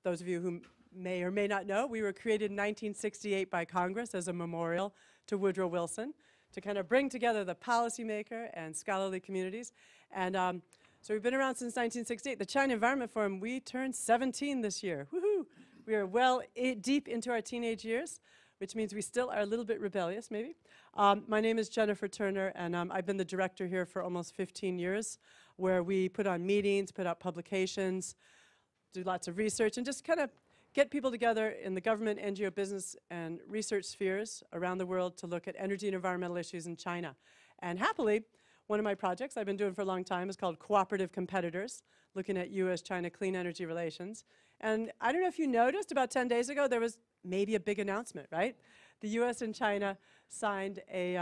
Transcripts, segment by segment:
Those of you who may or may not know, we were created in 1968 by Congress as a memorial to Woodrow Wilson to kind of bring together the policymaker and scholarly communities. And so we've been around since 1968. The China Environment Forum, we turned 17 this year. Woohoo! We are well deep into our teenage years, which means we still are a little bit rebellious, maybe. My name is Jennifer Turner, and I've been the director here for almost 15 years, where we put on meetings, put out publications, do lots of research, and just kind of get people together in the government, NGO, business, and research spheres around the world to look at energy and environmental issues in China. And happily, one of my projects I've been doing for a long time is called Cooperative Competitors, looking at U.S.-China clean energy relations. And I don't know if you noticed, about 10 days ago, there was maybe a big announcement, right? The U.S. and China signed a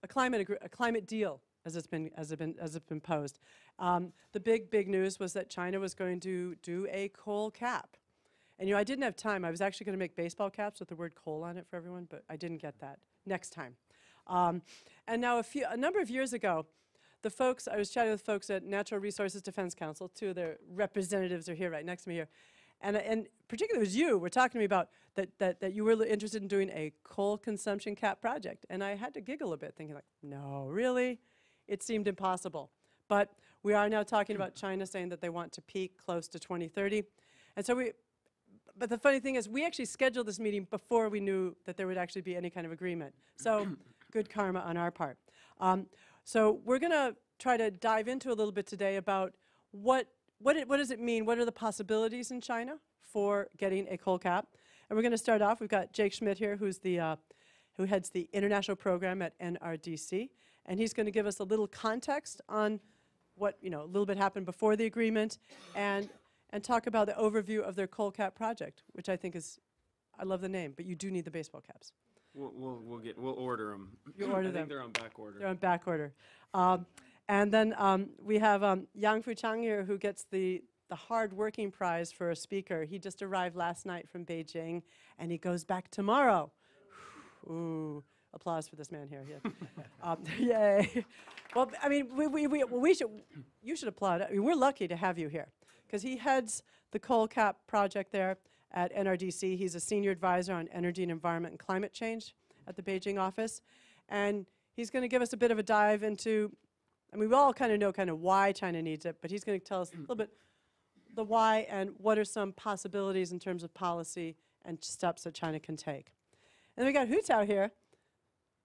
climate deal, as it's been posed. The big news was that China was going to do a coal cap. And you know, I didn't have time. I was actually going to make baseball caps with the word coal on it for everyone, but I didn't get that. Next time. And now a number of years ago, I was chatting with folks at Natural Resources Defense Council. Two of their representatives are here, right next to me here. And particularly it was you were talking to me about that you were interested in doing a coal consumption cap project. And I had to giggle a bit, thinking like, no, really? It seemed impossible. But we are now talking about China saying that they want to peak close to 2030. And so but the funny thing is, we actually scheduled this meeting before we knew that there would actually be any kind of agreement. So good karma on our part. So we're going to try to dive into a little bit today about what does it mean? What are the possibilities in China for getting a coal cap? And we're going to start off. We've got Jake Schmidt here, who heads the international program at NRDC, and he's going to give us a little context on what a little bit happened before the agreement, and talk about the overview of their coal cap project, which I think is, I love the name, but you do need the baseball caps. We'll order them. You order them. I think they're on back order. They're on back order. And then we have Yang Fuchang here, who gets the hard-working prize for a speaker. He just arrived last night from Beijing, and he goes back tomorrow. Ooh, applause for this man here. Yeah. Yay. Well, I mean, you should applaud. I mean, we're lucky to have you here, because he heads the coal cap project there at NRDC. He's a senior advisor on energy and environment and climate change at the Beijing office. And he's going to give us a bit of a dive into, I mean, we all kind of know why China needs it, but he's going to tell us a little bit the why and what are some possibilities in terms of policy and steps that China can take. And then we got Hu Tao here.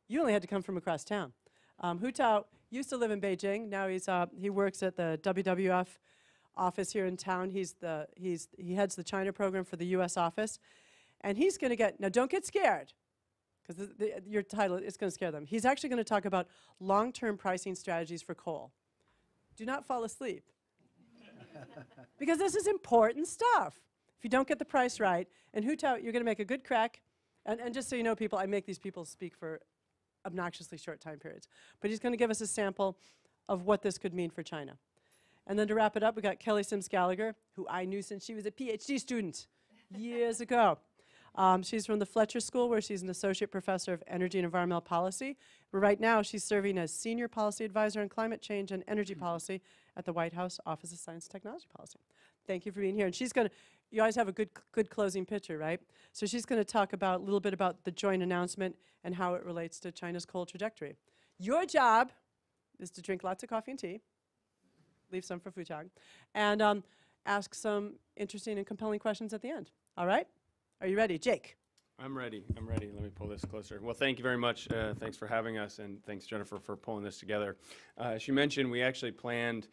You only had to come from across town. Hu Tao used to live in Beijing. Now he works at the WWF office here in town. He heads the China program for the U.S. office. And he's going to get, now don't get scared, because your title is going to scare them. He's actually going to talk about long-term pricing strategies for coal. Do not fall asleep. Because this is important stuff. If you don't get the price right, and Hu Tao, you're going to make a good crack. And just so you know, people, I make these people speak for obnoxiously short time periods. But he's going to give us a sample of what this could mean for China. And then to wrap it up, we got Kelly Sims Gallagher, who I knew since she was a PhD student years ago. She's from the Fletcher School, where she's an associate professor of energy and environmental policy. But right now, she's serving as senior policy advisor on climate change and energy policy at the White House Office of Science and Technology Policy. Thank you for being here. And she's going to, you always have a good closing picture, right? So she's going to talk about a little bit about the joint announcement and how it relates to China's coal trajectory. Your job is to drink lots of coffee and tea, leave some for Fuchang, and ask some interesting and compelling questions at the end. All right? Are you ready? Jake? I'm ready. Let me pull this closer. Well, thank you very much. Thanks for having us, and thanks, Jennifer, for pulling this together. As you mentioned, we actually planned,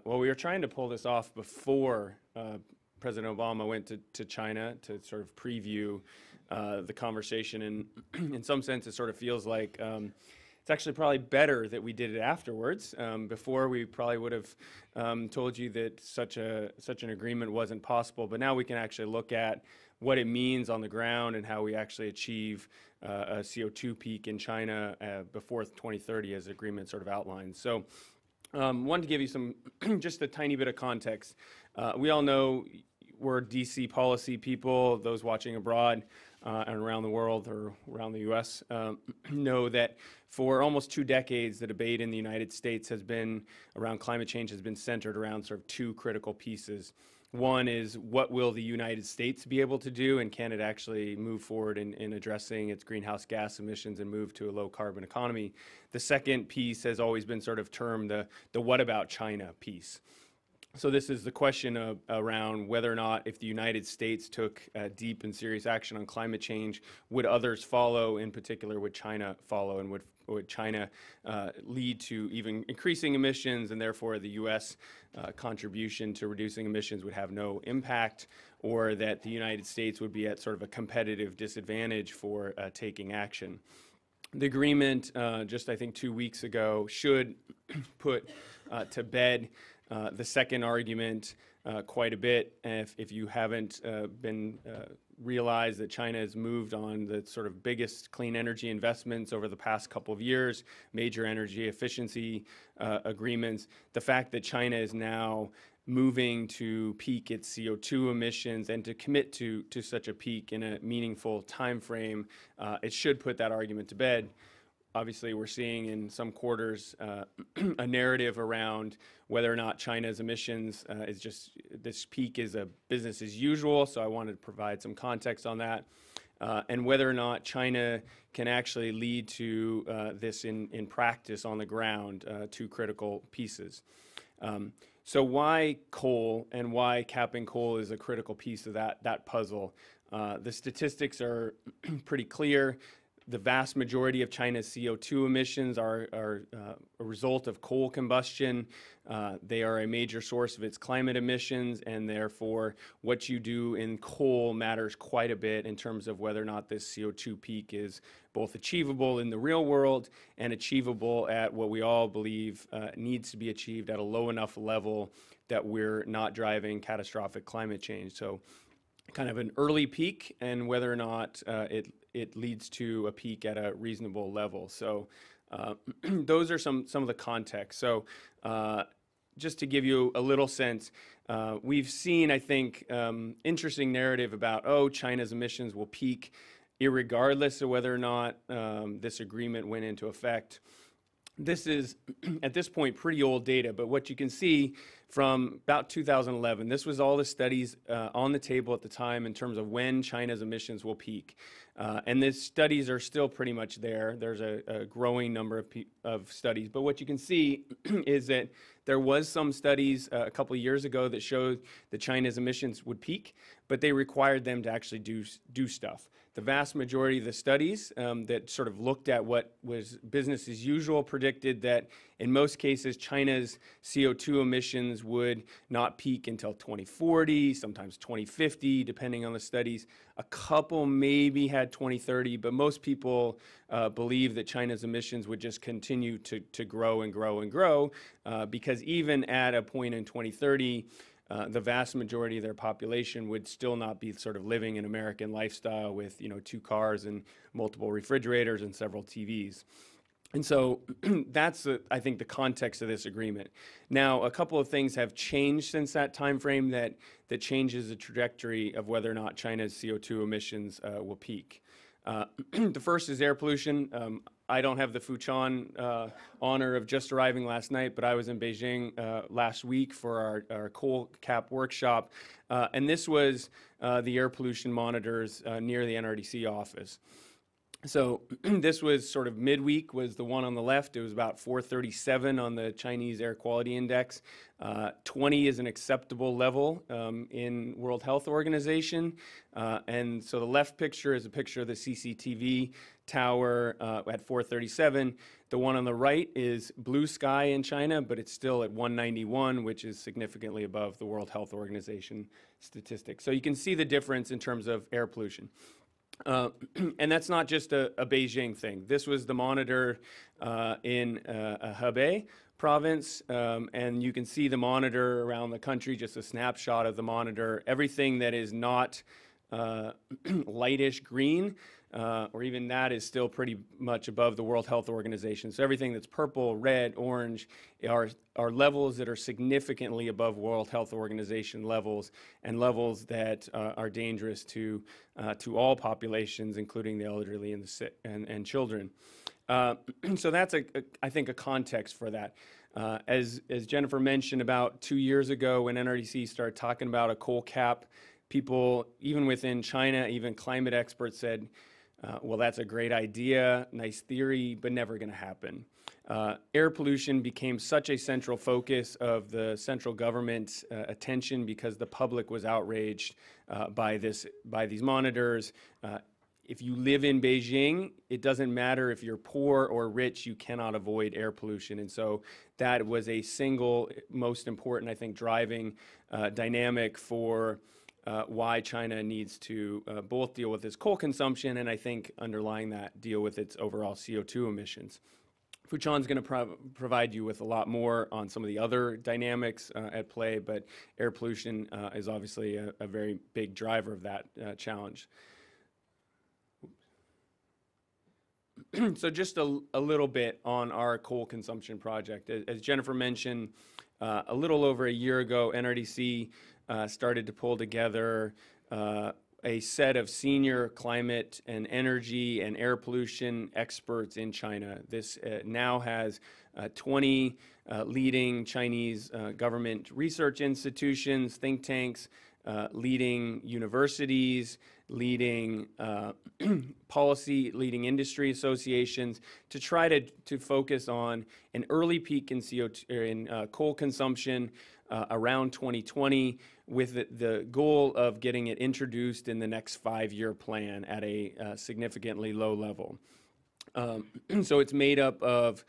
we were trying to pull this off before President Obama went to China to sort of preview the conversation. And in some sense, it sort of feels like it's actually probably better that we did it afterwards. Before, we probably would have told you that such an agreement wasn't possible. But now we can actually look at what it means on the ground and how we actually achieve a CO2 peak in China before 2030, as the agreement sort of outlines. So wanted to give you some, just a tiny bit of context. We all know we're DC policy people, those watching abroad. and around the world or around the U.S. Know that for almost 2 decades, the debate in the United States has been around climate change has been centered around sort of 2 critical pieces. One is, what will the United States be able to do, and can it actually move forward in addressing its greenhouse gas emissions and move to a low carbon economy? The second piece has always been sort of termed the what about China piece. So this is the question around whether or not, if the United States took deep and serious action on climate change, would others follow? In particular, would China follow, and would China lead to even increasing emissions, and therefore the U.S. Contribution to reducing emissions would have no impact, or that the United States would be at sort of a competitive disadvantage for taking action? The agreement, just I think 2 weeks ago, should put to bed the second argument quite a bit. If you haven't been realized that China has moved on the sort of biggest clean energy investments over the past couple of years, major energy efficiency agreements, the fact that China is now moving to peak its CO2 emissions and to commit to such a peak in a meaningful time frame, it should put that argument to bed. Obviously, we're seeing in some quarters a narrative around whether or not China's emissions is just, this peak is a business as usual, so I wanted to provide some context on that, and whether or not China can actually lead to this in practice on the ground, 2 critical pieces. So why coal, and why capping coal is a critical piece of that puzzle? The statistics are pretty clear. The vast majority of China's CO2 emissions are a result of coal combustion. They are a major source of its climate emissions, and therefore what you do in coal matters quite a bit in terms of whether or not this CO2 peak is both achievable in the real world and achievable at what we all believe needs to be achieved at a low enough level that we're not driving catastrophic climate change. So kind of an early peak, and whether or not it leads to a peak at a reasonable level. So those are some of the context. So just to give you a little sense, we've seen, I think, interesting narrative about, oh, China's emissions will peak irregardless of whether or not this agreement went into effect. This is, at this point, pretty old data, but what you can see from about 2011, this was all the studies on the table at the time in terms of when China's emissions will peak. And the studies are still pretty much there. There's a growing number of studies. But what you can see is that there was some studies a couple of years ago that showed that China's emissions would peak, but they required them to actually do stuff. The vast majority of the studies that sort of looked at what was business as usual predicted that in most cases China's CO2 emissions would not peak until 2040, sometimes 2050, depending on the studies. A couple maybe had 2030, but most people believe that China's emissions would just continue to grow and grow and grow because even at a point in 2030, the vast majority of their population would still not be sort of living an American lifestyle with, 2 cars and multiple refrigerators and several TVs. And so that's, I think, the context of this agreement. Now, a couple of things have changed since that time frame that changes the trajectory of whether or not China's CO2 emissions will peak. The first is air pollution. I don't have the Fuchan honor of just arriving last night, but I was in Beijing last week for our Cocap workshop, and this was the air pollution monitors near the NRDC office. So this was sort of midweek, was the one on the left. It was about 437 on the Chinese Air Quality Index. 20 is an acceptable level in World Health Organization. And so the left picture is a picture of the CCTV tower at 437. The one on the right is blue sky in China, but it's still at 191, which is significantly above the World Health Organization statistics. So you can see the difference in terms of air pollution. And that's not just a Beijing thing. This was the monitor in Hebei province, and you can see the monitor around the country, just a snapshot of the monitor. Everything that is not lightish green, or even that is still pretty much above the World Health Organization. So everything that's purple, red, orange are levels that are significantly above World Health Organization levels, and levels that are dangerous to all populations, including the elderly and the sick and children. So that's I think a context for that. As Jennifer mentioned, about 2 years ago when NRDC started talking about a coal cap, people, even within China, even climate experts said, well, that's a great idea, nice theory, but never going to happen. Air pollution became such a central focus of the central government's attention because the public was outraged by these monitors. If you live in Beijing, it doesn't matter if you're poor or rich, you cannot avoid air pollution. And so that was a single most important, I think, driving dynamic for why China needs to both deal with its coal consumption and, I think, underlying that, deal with its overall CO2 emissions. Fuchan's going to provide you with a lot more on some of the other dynamics at play, but air pollution is obviously a very big driver of that challenge. So just a little bit on our coal consumption project. As Jennifer mentioned, a little over a year ago, NRDC started to pull together a set of senior climate and energy and air pollution experts in China. This now has 20 leading Chinese government research institutions, think tanks, leading universities, leading leading industry associations to try to focus on an early peak in coal consumption around 2020, with the goal of getting it introduced in the next 5-year plan at a significantly low level. So it's made up of,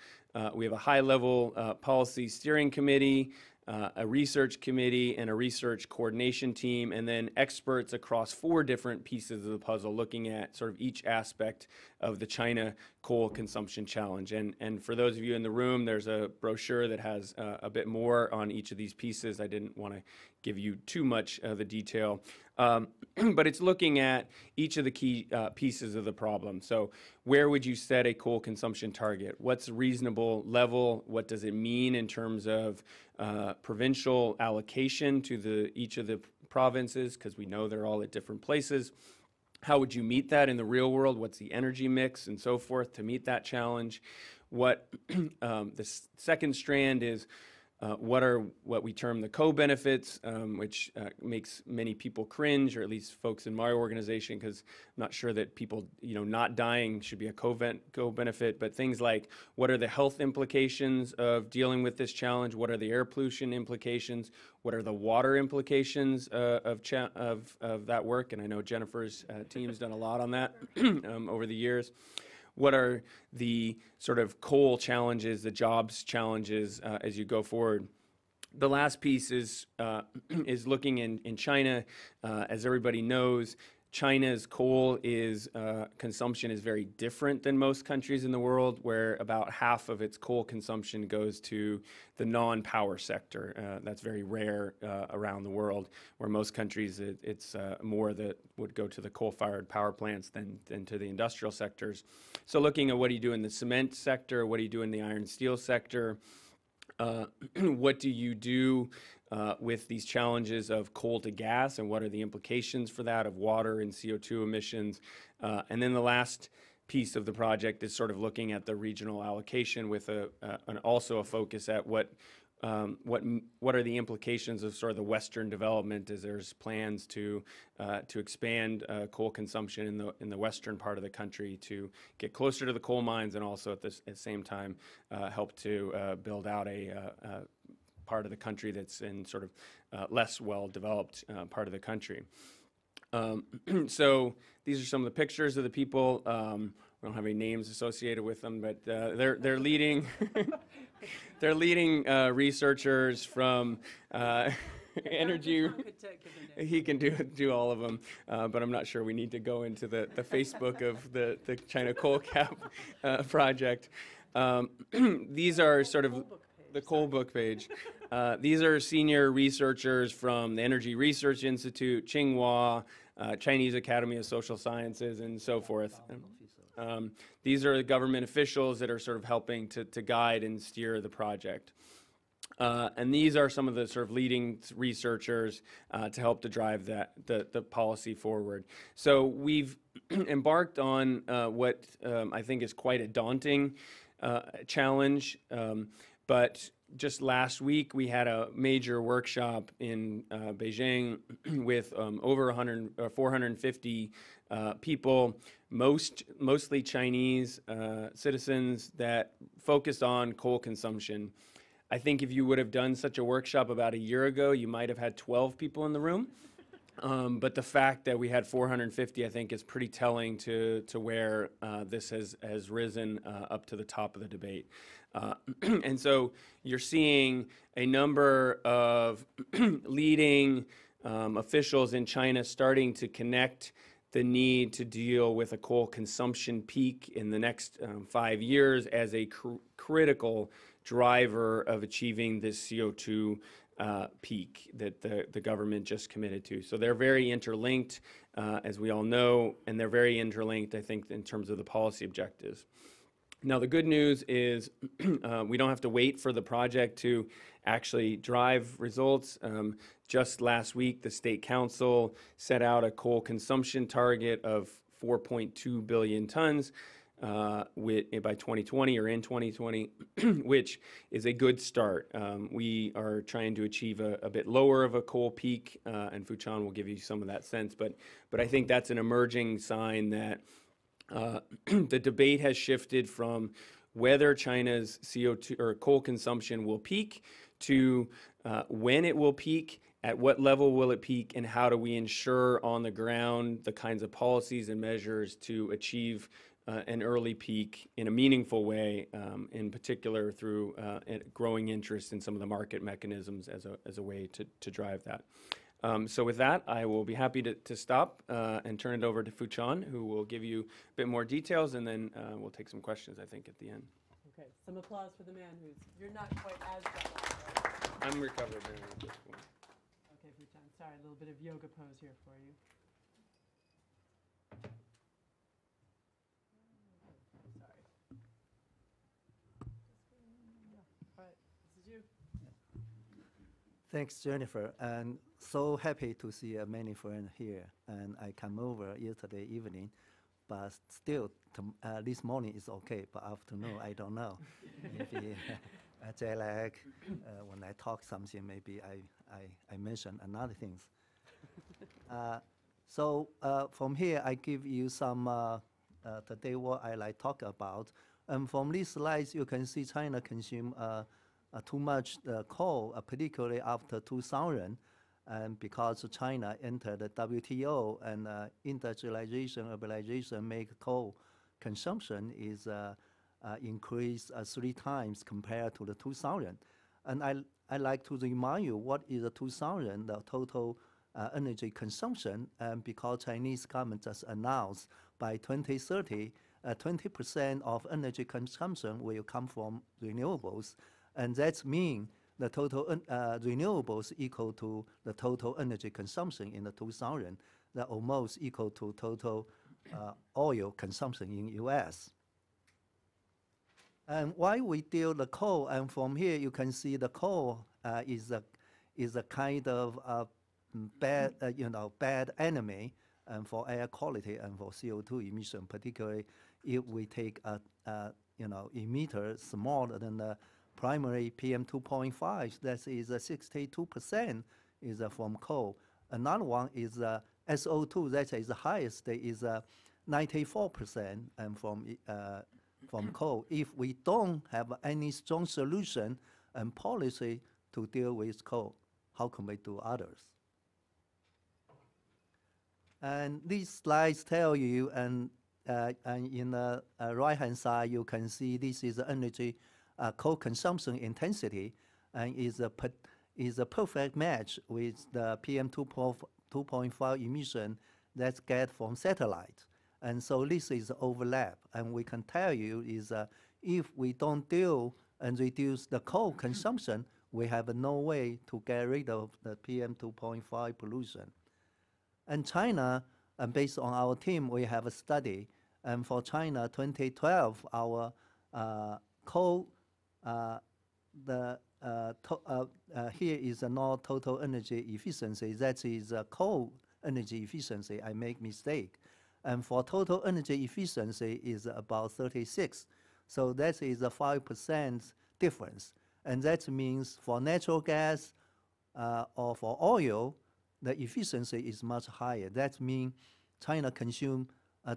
we have a high-level policy steering committee, a research committee, and a research coordination team, and then experts across 4 different pieces of the puzzle looking at sort of each aspect of the China coal consumption challenge. And for those of you in the room, there's a brochure that has a bit more on each of these pieces. I didn't want to give you too much of the detail. But it's looking at each of the key pieces of the problem. So where would you set a coal consumption target? What's a reasonable level? What does it mean in terms of provincial allocation to each of the provinces? Because we know they're all at different places. How would you meet that in the real world? What's the energy mix and so forth to meet that challenge? What the second strand is, what we term the co-benefits, which makes many people cringe, or at least folks in my organization, because I'm not sure that people, not dying should be a co-benefit, but things like, what are the health implications of dealing with this challenge? What are the air pollution implications? What are the water implications of that work? And I know Jennifer's team's done a lot on that over the years. What are the sort of coal challenges, the jobs challenges as you go forward? The last piece is looking in China. As everybody knows, China's coal consumption is very different than most countries in the world, where about half of its coal consumption goes to the non-power sector. That's very rare around the world, where most countries it's more that would go to the coal-fired power plants than to the industrial sectors. So looking at what do you do in the cement sector, what do you do in the iron steel sector, what do you do with these challenges of coal to gas, and what are the implications for that of water and CO2 emissions? And then the last piece of the project is sort of looking at the regional allocation with also a focus at what are the implications of sort of the Western development, as there's plans to expand coal consumption in the western part of the country to get closer to the coal mines, and also at the same time help to build out a part of the country that's in sort of less well-developed part of the country. So these are some of the pictures of the people. We don't have any names associated with them, but they're leading they're leading researchers from energy. He can do all of them, but I'm not sure we need to go into the Facebook of the China Coal Cap project. These are sort of the coal book page. These are senior researchers from the Energy Research Institute, Tsinghua, Chinese Academy of Social Sciences, and so forth. These are the government officials that are sort of helping to guide and steer the project. And these are some of the sort of leading researchers to help to drive the policy forward. So we've embarked on what I think is quite a daunting challenge, but just last week we had a major workshop in Beijing with over 450 people, mostly Chinese citizens, that focused on coal consumption. I think if you would have done such a workshop about a year ago, you might have had 12 people in the room. But the fact that we had 450, I think, is pretty telling to where this has risen up to the top of the debate. And so you're seeing a number of leading officials in China starting to connect the need to deal with a coal consumption peak in the next 5 years as a critical driver of achieving this CO2 peak that the government just committed to. So they're very interlinked, as we all know, and they're very interlinked, I think, in terms of the policy objectives. Now, the good news is we don't have to wait for the project to actually drive results. Just last week, the State Council set out a coal consumption target of 4.2 billion tons by 2020 or in 2020, which is a good start. We are trying to achieve a bit lower of a coal peak, and Fuchan will give you some of that sense, but I think that's an emerging sign that the debate has shifted from whether China's CO2 or coal consumption will peak to when it will peak, at what level will it peak, and how do we ensure on the ground the kinds of policies and measures to achieve an early peak in a meaningful way, in particular through growing interest in some of the market mechanisms as a way to drive that. So with that, I will be happy to stop and turn it over to Fuchan, who will give you a bit more details, and then we'll take some questions, I think, at the end. Okay, some applause for the man you're not quite as jet-lagged, right? I'm recovered now at this point. Okay, Fuchan, sorry, a little bit of yoga pose here for you. Sorry. All right, this is you. Thanks, Jennifer, and so happy to see many friends here. And I come over yesterday evening, but still this morning is okay, but afternoon I don't know. Maybe jet lag. When I talk something, maybe I mention another things. So from here, I give you some today what I like talk about. And from these slides, you can see China consume too much coal, particularly after 2000, and because China entered the WTO and industrialization, urbanization make coal consumption is increased 3 times compared to the 2000. And I like to remind you what is the 2000, the total energy consumption, because Chinese government just announced by 2030, 20% of energy consumption will come from renewables. And that means the total renewables equal to the total energy consumption in the 2000, that almost equal to total oil consumption in US. And why we deal the coal, and from here you can see the coal is a kind of bad, bad enemy for air quality and for CO2 emission, particularly if we take a emitter smaller than the primary PM2.5, that is 62% is from coal. Another one is SO2, that is the highest, is 94% and from coal. If we don't have any strong solution and policy to deal with coal, how can we do others? And these slides tell you, and in the right-hand side, you can see this is the energy coal consumption intensity, and is a perfect match with the PM2.5 emission that's get from satellite. And so this is overlap, and we can tell you is if we don't deal and reduce the coal consumption, we have no way to get rid of the PM2.5 pollution. And China, based on our team, we have a study. And for China, 2012, our coal, here is not total energy efficiency. That is coal energy efficiency. I make mistake. And for total energy efficiency is about 36. So that is a 5% difference. And that means for natural gas or for oil, the efficiency is much higher. That means China consume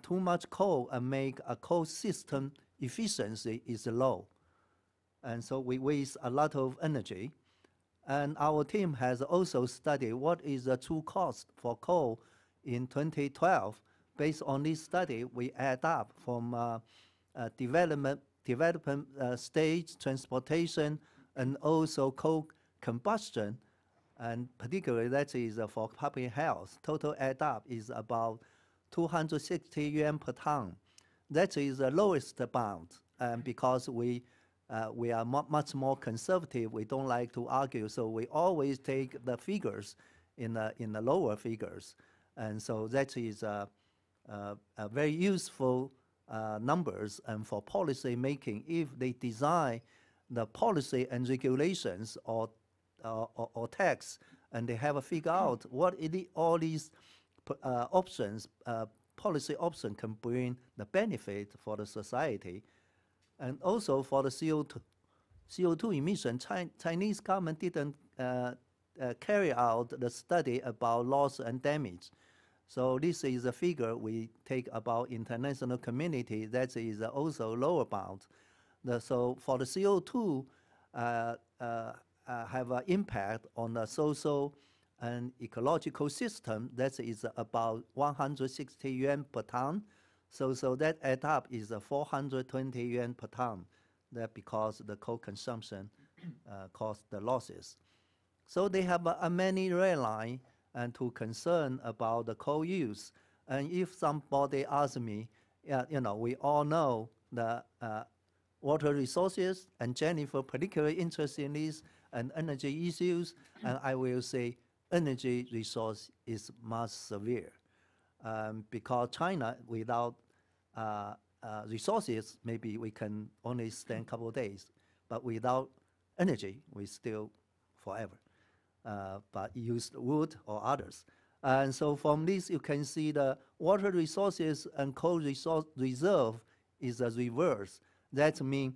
too much coal and make a coal system efficiency is low. And so we waste a lot of energy. And our team has also studied what is the true cost for coal in 2012. Based on this study, we add up from development stage, transportation, and also coal combustion, and particularly that is for public health. Total add up is about 260 yuan per ton. That is the lowest bound, and because we are much more conservative, we don't like to argue, so we always take the figures in the lower figures, and so that is very useful numbers and for policy making. If they design the policy and regulations or tax, and they have a figure out what all these options, policy option can bring the benefit for the society. And also for the CO2 emission, Chinese government didn't carry out the study about loss and damage. So this is a figure we take about international community. That is also lower bound. So for the CO2 have an impact on the social and ecological system. That is about 160 yuan per ton. So that add up is 420 yuan per ton. That because the coal consumption caused the losses. So they have many rail line and to concern about the coal use. And if somebody asks me, we all know the water resources, and Jennifer particularly interested in this, and energy issues, and I will say energy resource is much severe. Because China, without resources, maybe we can only stand a couple of days, but without energy, we still forever. But use wood or others. And so from this, you can see the water resources and coal resource reserve is a reverse. That means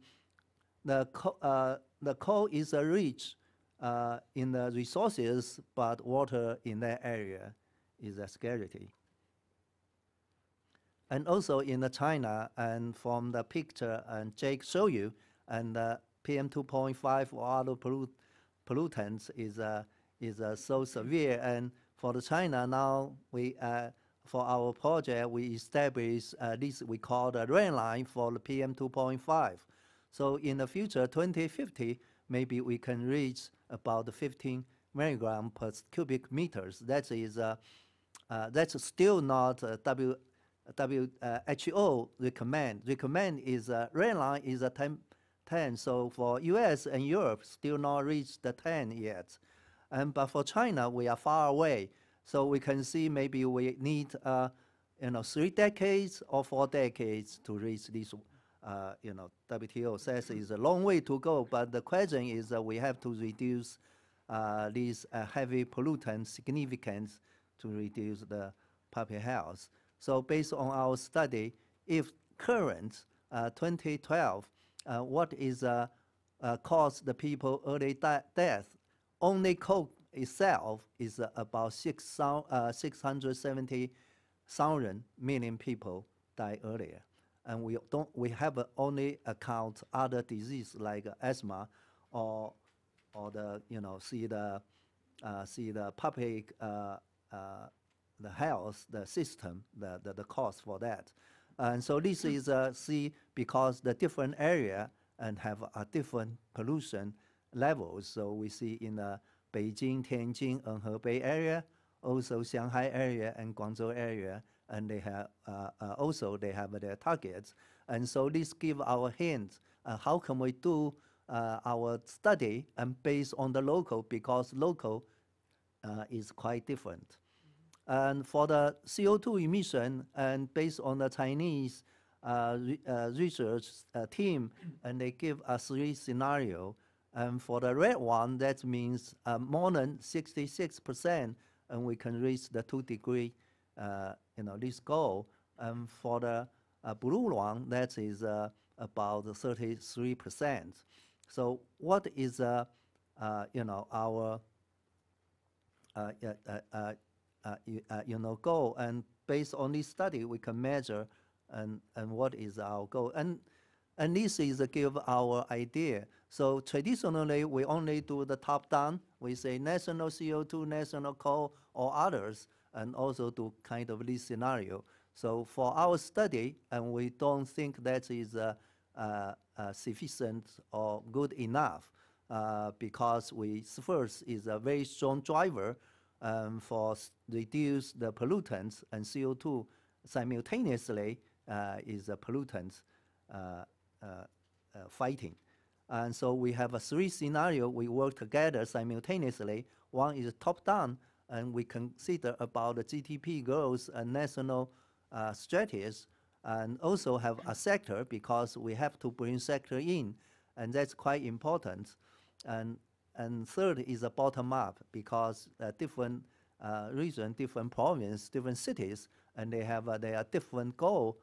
the coal is rich in the resources, but water in that area is a scarcity. And also in China, and from the picture and Jake showed you, and PM 2.5 or other pollutants is so severe. And for the China now, we for our project we establish this we call the rain line for the PM 2.5. So in the future, 2050, maybe we can reach about 15 milligram per cubic meters. That is that's still not WHO recommend. Recommend is rain line is a 10. So for US and Europe, still not reached the 10 yet. But for China, we are far away. So we can see maybe we need 3 decades or 4 decades to reach this. WTO says it's a long way to go, but the question is we have to reduce these heavy pollutants significance to reduce the public health. So based on our study, if current 2012, what is caused the people early death? Only coal itself is about 670,000 million people die earlier, and we have only account other disease like asthma, or the see the public the health the system the cost for that, and so this is see because the different area and have a different pollution levels. So we see in the Beijing, Tianjin, and Hebei area, also Shanghai area and Guangzhou area, and they have also they have their targets. And so this give our hint how can we do our study and based on the local, because local is quite different. And for the CO2 emission, and based on the Chinese research team, and they give us 3 scenario. And for the red one, that means more than 66%, and we can reach the 2-degree, this goal. And for the blue one, that is about 33%. So what is our goal? And based on this study, we can measure and what is our goal. And this is give our idea. So traditionally, we only do the top-down. We say national CO2, national coal, or others, and also do kind of this scenario. So for our study, and we don't think that is sufficient or good enough, because first is a very strong driver for reduce the pollutants, and CO2 simultaneously is a pollutant fighting. And so we have 3 scenarios. We work together simultaneously. One is top-down, and we consider about the GDP growth and national strategies, and also have a sector, because we have to bring sector in, and that's quite important. And third is a bottom-up, because different region, different province, different cities, and they have their different goal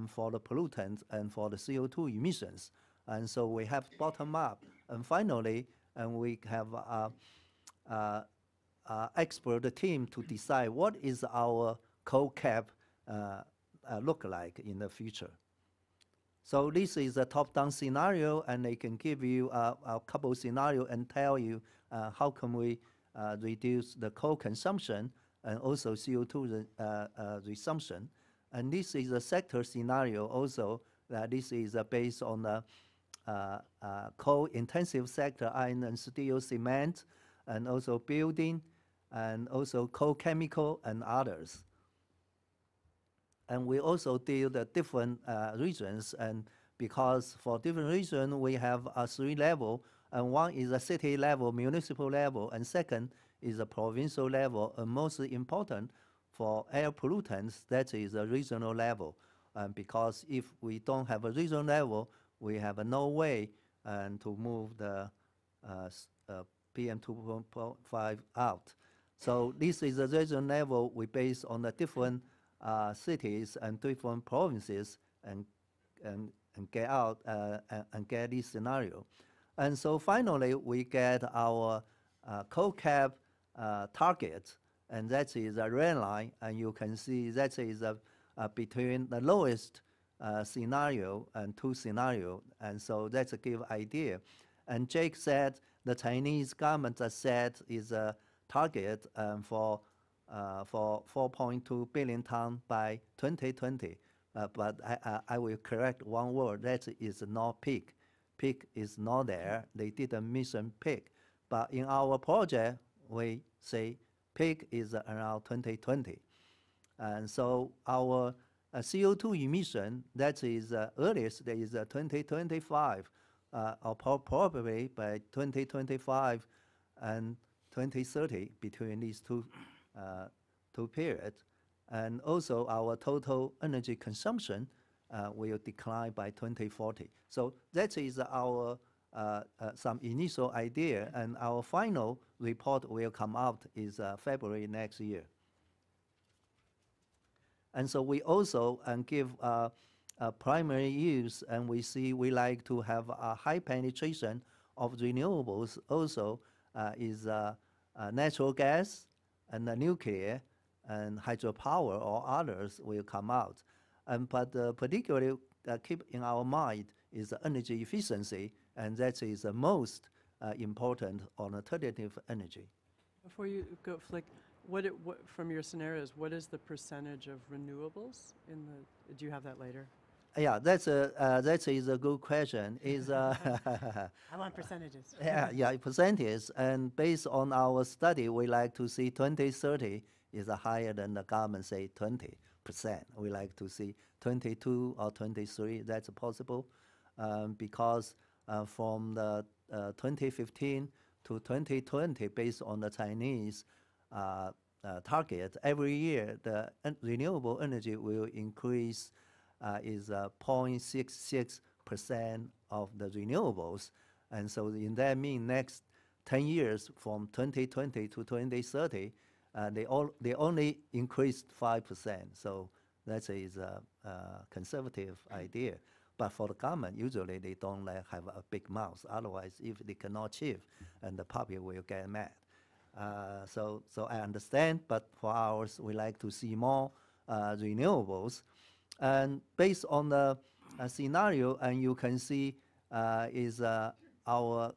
for the pollutants and for the CO2 emissions. And so we have bottom-up. And finally, we have expert team to decide what is our Cocap look like in the future. So this is a top-down scenario, and they can give you a couple scenarios and tell you how can we reduce the coal consumption and also CO2 resumption. And this is a sector scenario also. This is based on the coal-intensive sector, iron and steel, cement, and also building, and also coal chemical and others. And we also deal the different regions, and because for different regions we have 3 levels, and one is a city level, municipal level, and second is a provincial level, and most important for air pollutants, that is a regional level. Because if we don't have a regional level, we have no way to move the PM 2.5 out. So this is a regional level. We base on the different cities and different provinces and get out and get this scenario. And so finally, we get our Cocap target, and that is a red line, and you can see that is between the lowest scenario and 2 scenarios, and so that's a give idea. And Jake said the Chinese government said is a target for 4.2 billion tons by 2020, but I will correct one word, that is not peak. Peak is not there. They didn't mention peak, but in our project we say peak is around 2020. And so our CO2 emission, that is earliest, that is 2025, or probably by 2025 and 2030, between these two periods. And also our total energy consumption will decline by 2040. So that is our some initial idea, and our final report will come out is February next year. And so we also give primary use, and we like to have a high penetration of renewables. Also is natural gas and nuclear and hydropower or others will come out. But particularly keep in our mind is energy efficiency, and that is the most important alternative energy. Before you go, Flick, what from your scenarios, what is the percentage of renewables in the? Do you have that later? Yeah, that is a good question. Is I want percentages. yeah, percentage, and based on our study, we like to see 2030 is higher than the government say 20%. We like to see 22 or 23. That's possible, because from the 2015 to 2020, based on the Chinese target, every year the renewable energy will increase is 0.66% of the renewables. And so in that mean next 10 years from 2020 to 2030, they only increased 5%. So that is a conservative idea. But for the government, usually they don't have a big mouth. Otherwise, if they cannot achieve, and the public will get mad. So I understand, but for ours, we like to see more renewables. And based on the scenario, and you can see is our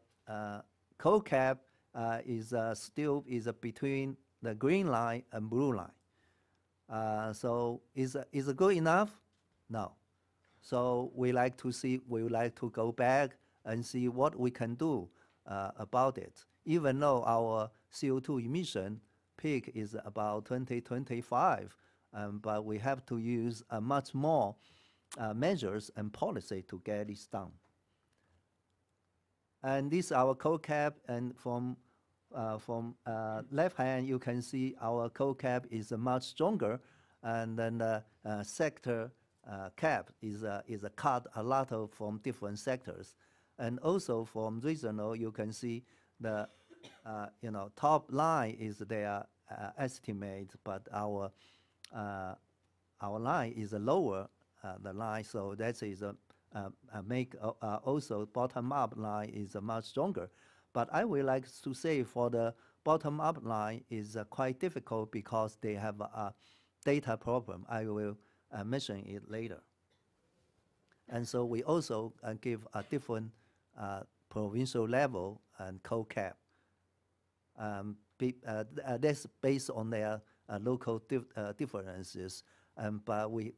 Cocap is still between the green line and blue line. So is it good enough? No. So we like to go back and see what we can do about it. Even though our CO2 emission peak is about 2025, but we have to use much more measures and policy to get this done. And this is our Cocap, and from left hand you can see our Cocap is much stronger, and then the sector cap is cut a lot from different sectors, and also from regional you can see the top line is their estimate, but our line is lower the line, so that is also bottom up line is much stronger. But I would like to say for the bottom up line is quite difficult because they have a data problem. I will mention it later. And so we also give a different provincial level and Cocap. That's based on their local differences, but we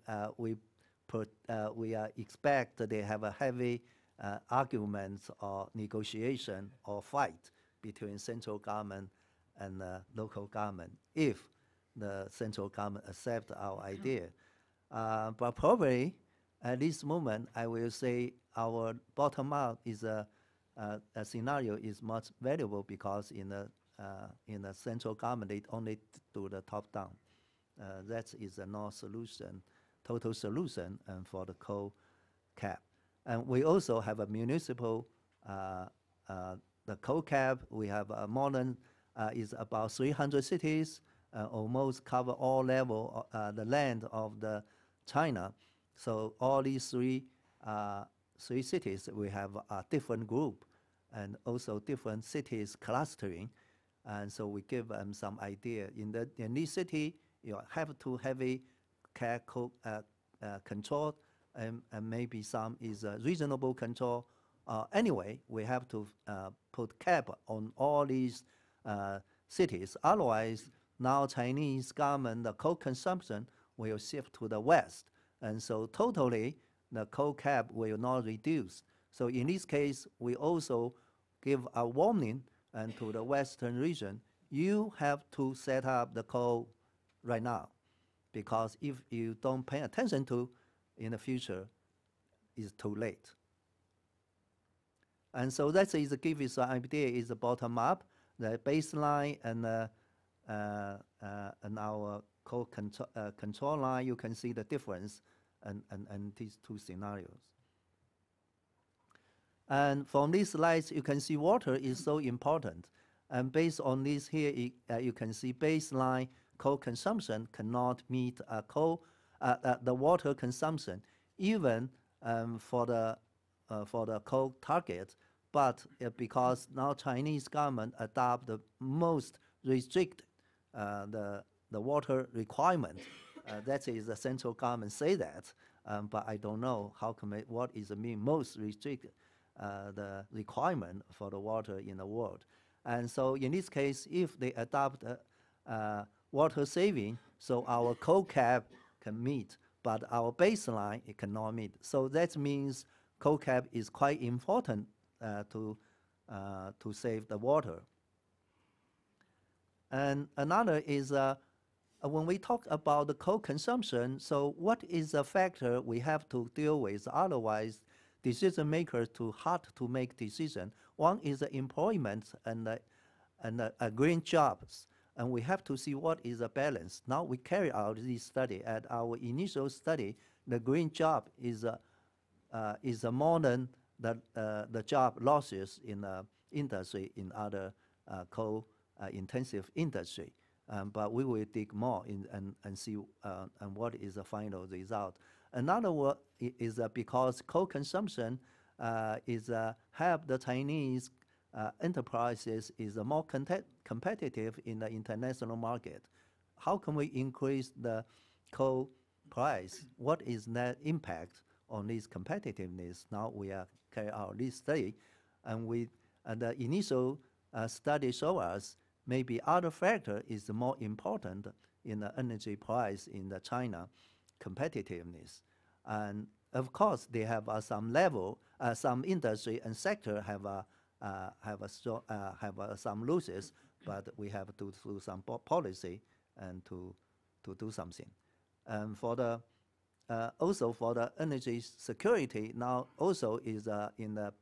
expect that they have a heavy arguments or negotiation or fight between central government and local government if the central government accept our idea. But probably at this moment, I will say our bottom up is a scenario is much valuable because in the central government they only do the top down. That is a no solution, total solution, and for the Cocap. And we also have a municipal, the Cocap. We have a modern is about 300 cities, almost cover all level the land of the China. So all these three cities, we have a different group and also different cities clustering. And so we give them some idea. In this city, you have to heavy care control, and maybe some is reasonable control. Anyway, we have to put cap on all these cities. Otherwise, now Chinese government, the coal consumption will shift to the west. And so totally, the coal cap will not reduce. So in this case, we also give a warning and to the western region, you have to set up the coal right now. Because if you don't pay attention to in the future, it's too late. And so that is give you an idea is the bottom up, the baseline, and our coal control line. You can see the difference and these two scenarios. And from these slides, you can see water is so important. And based on this here, you can see baseline coal consumption cannot meet the water consumption, even for the coal target. But because now Chinese government adopt the most restrict the water requirement, that is the central government say that, but I don't know what is the mean most restrict the requirement for the water in the world. And so in this case, if they adopt water saving, so our Cocap can meet, but our baseline it cannot meet. So that means Cocap is quite important to save the water. And another is when we talk about the coal consumption, so what is the factor we have to deal with? Otherwise, decision makers too hard to make decision. One is the employment and green jobs. and we have to see what is the balance. Now we carry out this study. At our initial study, the green job is more than the job losses in industry in other coal intensive industry. But we will dig more in and see and what is the final result. Another one is because coal consumption is help the Chinese enterprises is more competitive in the international market. How can we increase the coal price? What is that impact on this competitiveness? Now we are carry out this study, and the initial study show us maybe other factor is more important in the energy price in the China competitiveness. And of course, they have some level, some industry and sector have some losses, but we have to do some policy and to do something. And for the also for the energy security now also is in the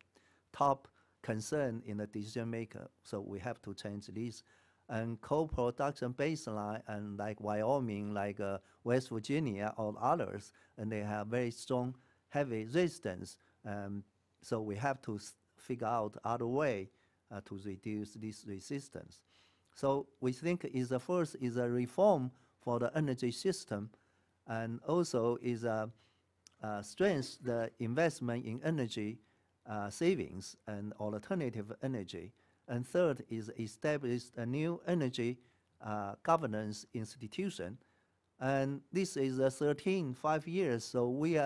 top concern in the decision maker. So we have to change this. And coal production baseline and like Wyoming, like West Virginia or others, and they have very strong heavy resistance. So we have to figure out other way to reduce this resistance. So we think is the first is a reform for the energy system, and also is strength the investment in energy savings and alternative energy. And third is establish a new energy governance institution. And this is a 5 years, so we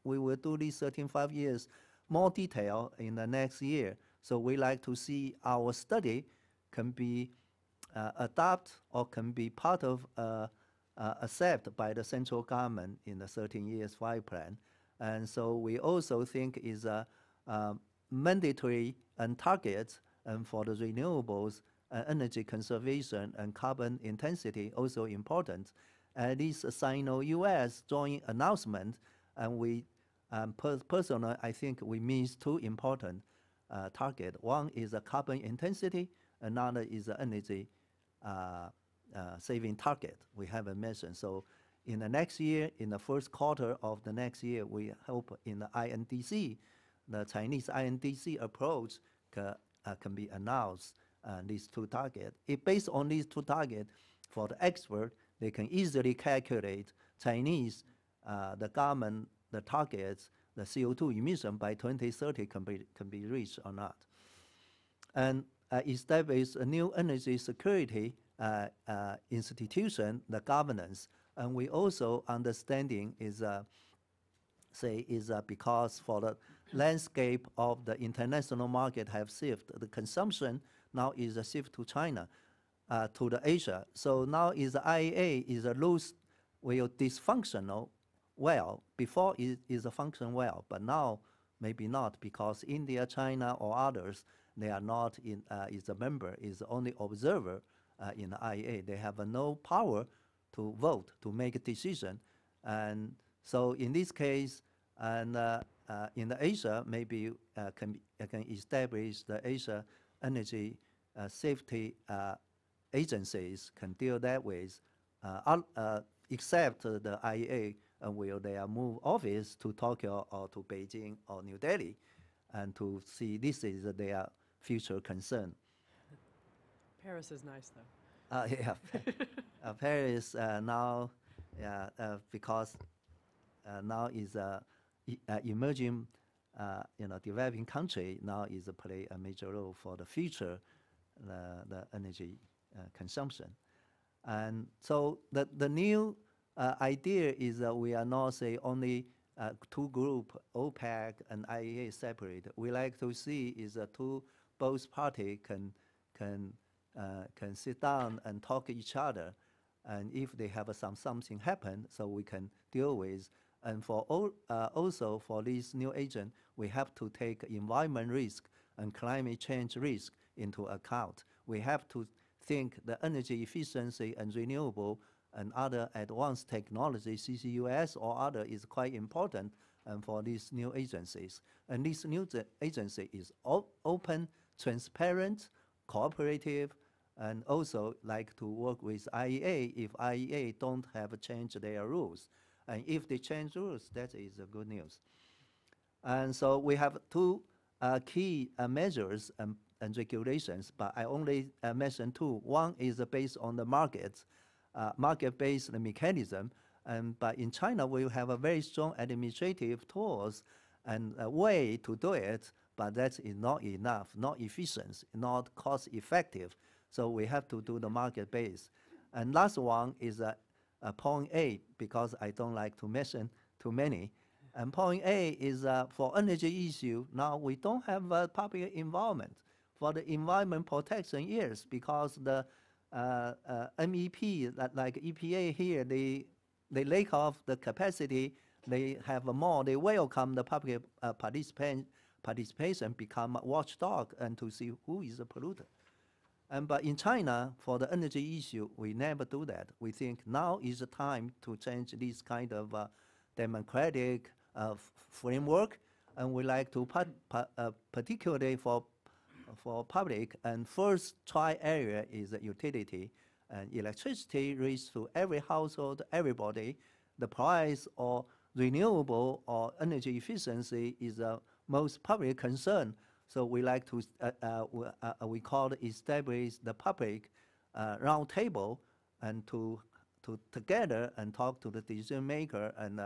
will do these 5 years more detail in the next year. So we like to see our study can be adopted or can be part of accepted by the central government in the 13 years 5 plan. And so we also think is a mandatory and targets and for the renewables, energy conservation and carbon intensity also important. This Sino-US joint announcement, and we personally, I think we meet 2 important targets. One is a carbon intensity, another is the energy saving target we haven't mentioned. So in the next year, in the first quarter of the next year, we hope in the INDC, the Chinese INDC approach can be announced, these 2 targets. If based on these 2 targets, for the expert, they can easily calculate Chinese, the government, the targets, the CO2 emission by 2030 can be reached or not. And establish a new energy security institution, the governance. And we also understanding is because for the landscape of the international market have shifted. The consumption now is a shift to China, to the Asia. So now is the IEA is a loose, will dysfunctional well. Before it is a function well, but now maybe not because India, China, or others, they are not in is a member, is only observer in the IEA. They have no power to vote, to make a decision. And so in this case, and in the Asia, maybe can establish the Asia energy safety agencies can deal that with, except the IEA, will they move office to Tokyo or to Beijing or New Delhi, and to see this is their future concern. Paris is nice, though. Yeah, Paris now, because now is emerging, developing country now is play a major role for the future, the energy consumption. And so the new idea is that we are not say only 2 group, OPEC and IEA separate. We like to see is both party can sit down and talk to each other, and if they have something happen, so we can deal with. And for also for this new agent, we have to take environment risk and climate change risk into account. We have to think the energy efficiency and renewable and other advanced technology, CCUS or other, is quite important for these new agencies. And this new agency is open, transparent, cooperative, and also like to work with IEA if IEA don't have changed their rules. And if they change rules, that is good news. And so we have two key measures and regulations, but I only mentioned two. One is based on the market-based mechanism. But in China, we have a very strong administrative tools and a way to do it, but that is not enough, not efficient, not cost-effective. So we have to do the market-based. And last one is point A, because I don't like to mention too many. And point A is for energy issue, now we don't have a public involvement. For the environment protection, yes, because the MEP, like EPA here, they lack of the capacity, they have more, they welcome the public participation, become a watchdog and to see who is a polluter. But in China, for the energy issue, we never do that. We think now is the time to change this kind of democratic framework, and we like to particularly for public, and first try area is utility, and electricity reaches to every household, everybody. The price or renewable or energy efficiency is the most public concern. So we like to, we call it establish the public round table and to together and talk to the decision maker and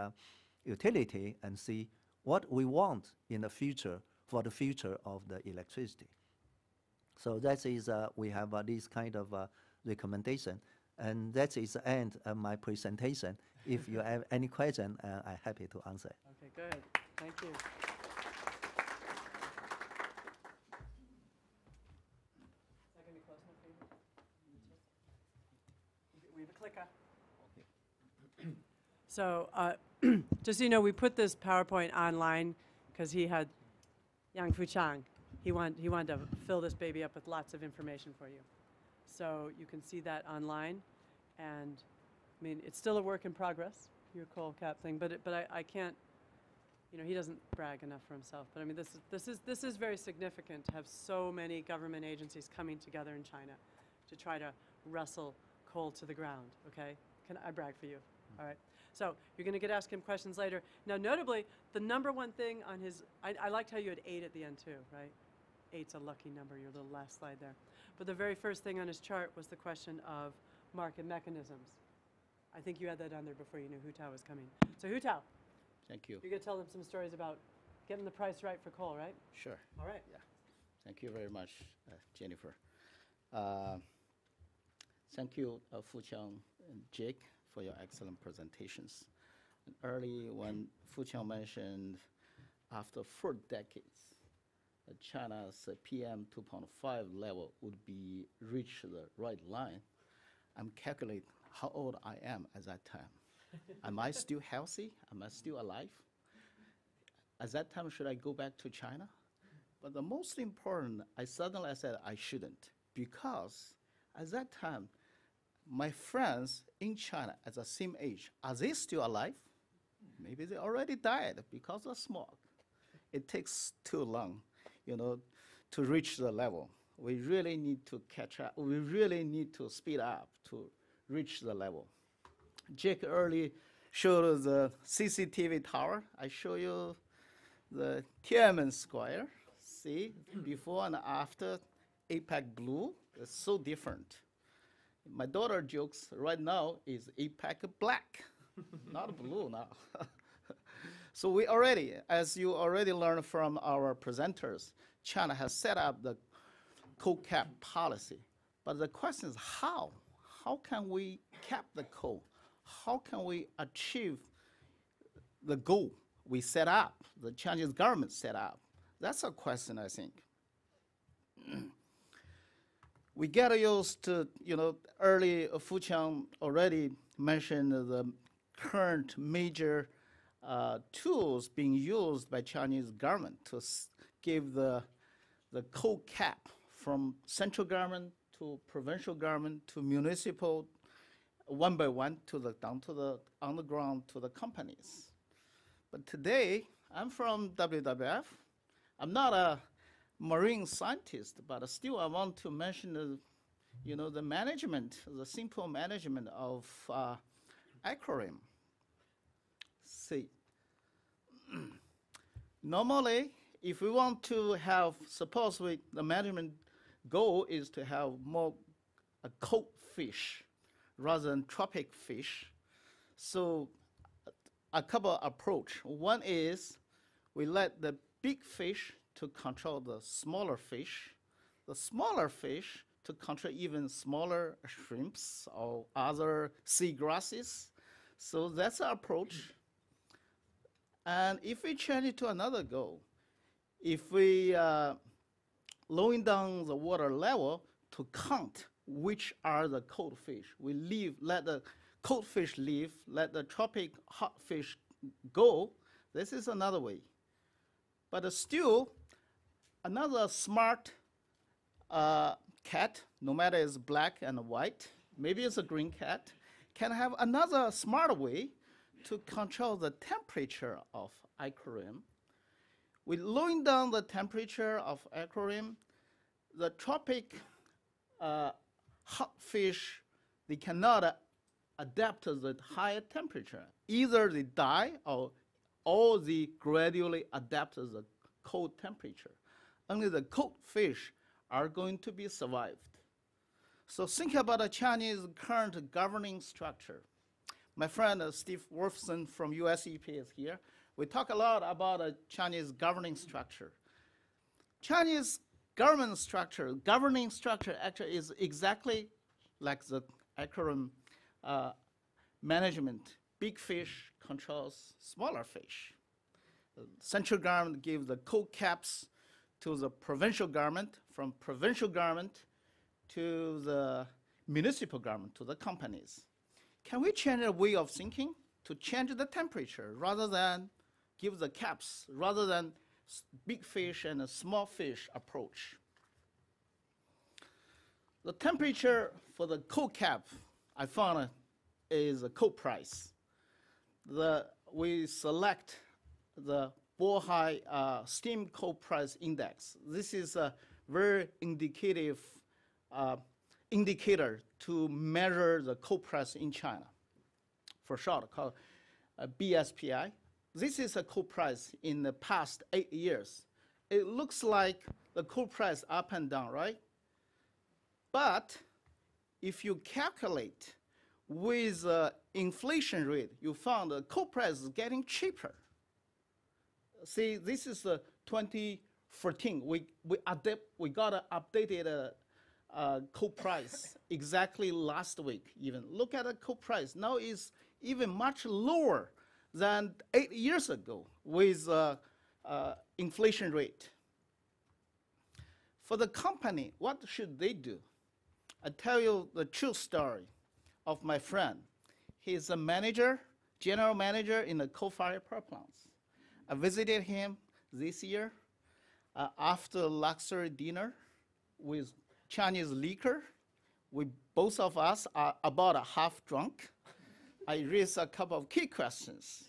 utility and see what we want in the future for the future of the electricity. So that is, we have this kind of recommendation. And that is the end of my presentation. If you have any question, I'm happy to answer. Okay, good. Thank you. Is that going to be close enough for you? We have a clicker. Okay. So just so you know, we put this PowerPoint online because he had Yang Fuchang. He wanted to fill this baby up with lots of information for you. So you can see that online. And I mean, it's still a work in progress, your Cocap thing, but I can't, you know, he doesn't brag enough for himself. But I mean, this is very significant to have so many government agencies coming together in China to try to wrestle coal to the ground, okay? Can I brag for you? All right. So you're going to get asked him questions later. Now, notably, the number one thing on his, I liked how you had 8 at the end too, right? 8's a lucky number, your little last slide there. But the very first thing on his chart was the question of market mechanisms. I think you had that on there before you knew Hu Tao was coming. So Hu Tao. Thank you. You're going to tell them some stories about getting the price right for coal, right? Sure. All right. Yeah. Thank you very much, Jennifer. Thank you, Fuchang and Jake, for your excellent presentations. And early when Fuchang mentioned after 4 decades, China's PM 2.5 level would be reach the right line, I'm calculating how old I am at that time. Am I still healthy? Am I still alive? At that time, should I go back to China? But the most important, I suddenly said I shouldn't, because at that time, my friends in China at the same age, are they still alive? Maybe they already died because of smoke. It takes too long, you know, to reach the level. We really need to catch up. We really need to speed up to reach the level. Jake early showed the CCTV tower. I show you the Tiananmen Square. See, before and after, APEC blue is so different. My daughter jokes right now is APEC black, not blue now. So we already, as you already learned from our presenters, China has set up the Cocap policy. But the question is how? How can we cap the coal? How can we achieve the goal we set up, the Chinese government set up? That's a question, I think. We get used to, you know, early Fuchang already mentioned the current major tools being used by Chinese government to give the coal cap from central government to provincial government to municipal, one by one to the down to the underground to the companies. But today, I'm from WWF. I'm not a marine scientist, but still I want to mention you know, the management, the simple management of aquarium. See, normally, if we want to have, suppose the management goal is to have more cold fish rather than tropic fish. So a couple approach. One is we let the big fish to control the smaller fish to control even smaller shrimps or other seagrasses. So that's our approach. And if we change it to another goal, if we lowering down the water level to count which are the cold fish, we let the cold fish leave, let the tropic hot fish go. This is another way. But still, another smart cat, no matter it's black and white, maybe it's a green cat, can have another smart way to control the temperature of aquarium. With lowering down the temperature of aquarium, the tropic hot fish, they cannot adapt to the higher temperature. Either they die or they gradually adapt to the cold temperature. Only the cold fish are going to be survived. So think about the Chinese current governing structure. My friend Steve Wolfson from US EPA is here. We talk a lot about the Chinese governing structure. Chinese governing structure actually is exactly like the aquarium management. Big fish controls smaller fish. The central government gives the Cocaps to the provincial government, from provincial government to the municipal government, to the companies. Can we change the way of thinking to change the temperature rather than give the caps, rather than big fish and a small fish approach? The temperature for the Cocap, I found is a co-price. We select the Bohai steam co-price index. This is a very indicative indicator to measure the co-price in China, for short, called BSPI. This is a co-price in the past 8 years. It looks like the co-price up and down, right? But if you calculate with inflation rate, you found the co-price is getting cheaper. See, this is 2014. We got an updated co-price exactly last week even. Look at the co-price. Now it's even much lower than 8 years ago with inflation rate. For the company, what should they do? I tell you the true story of my friend. He's a manager, general manager in the coal-fired power plants. I visited him this year after luxury dinner with Chinese liquor. Both of us are about half drunk. I raised a couple of key questions.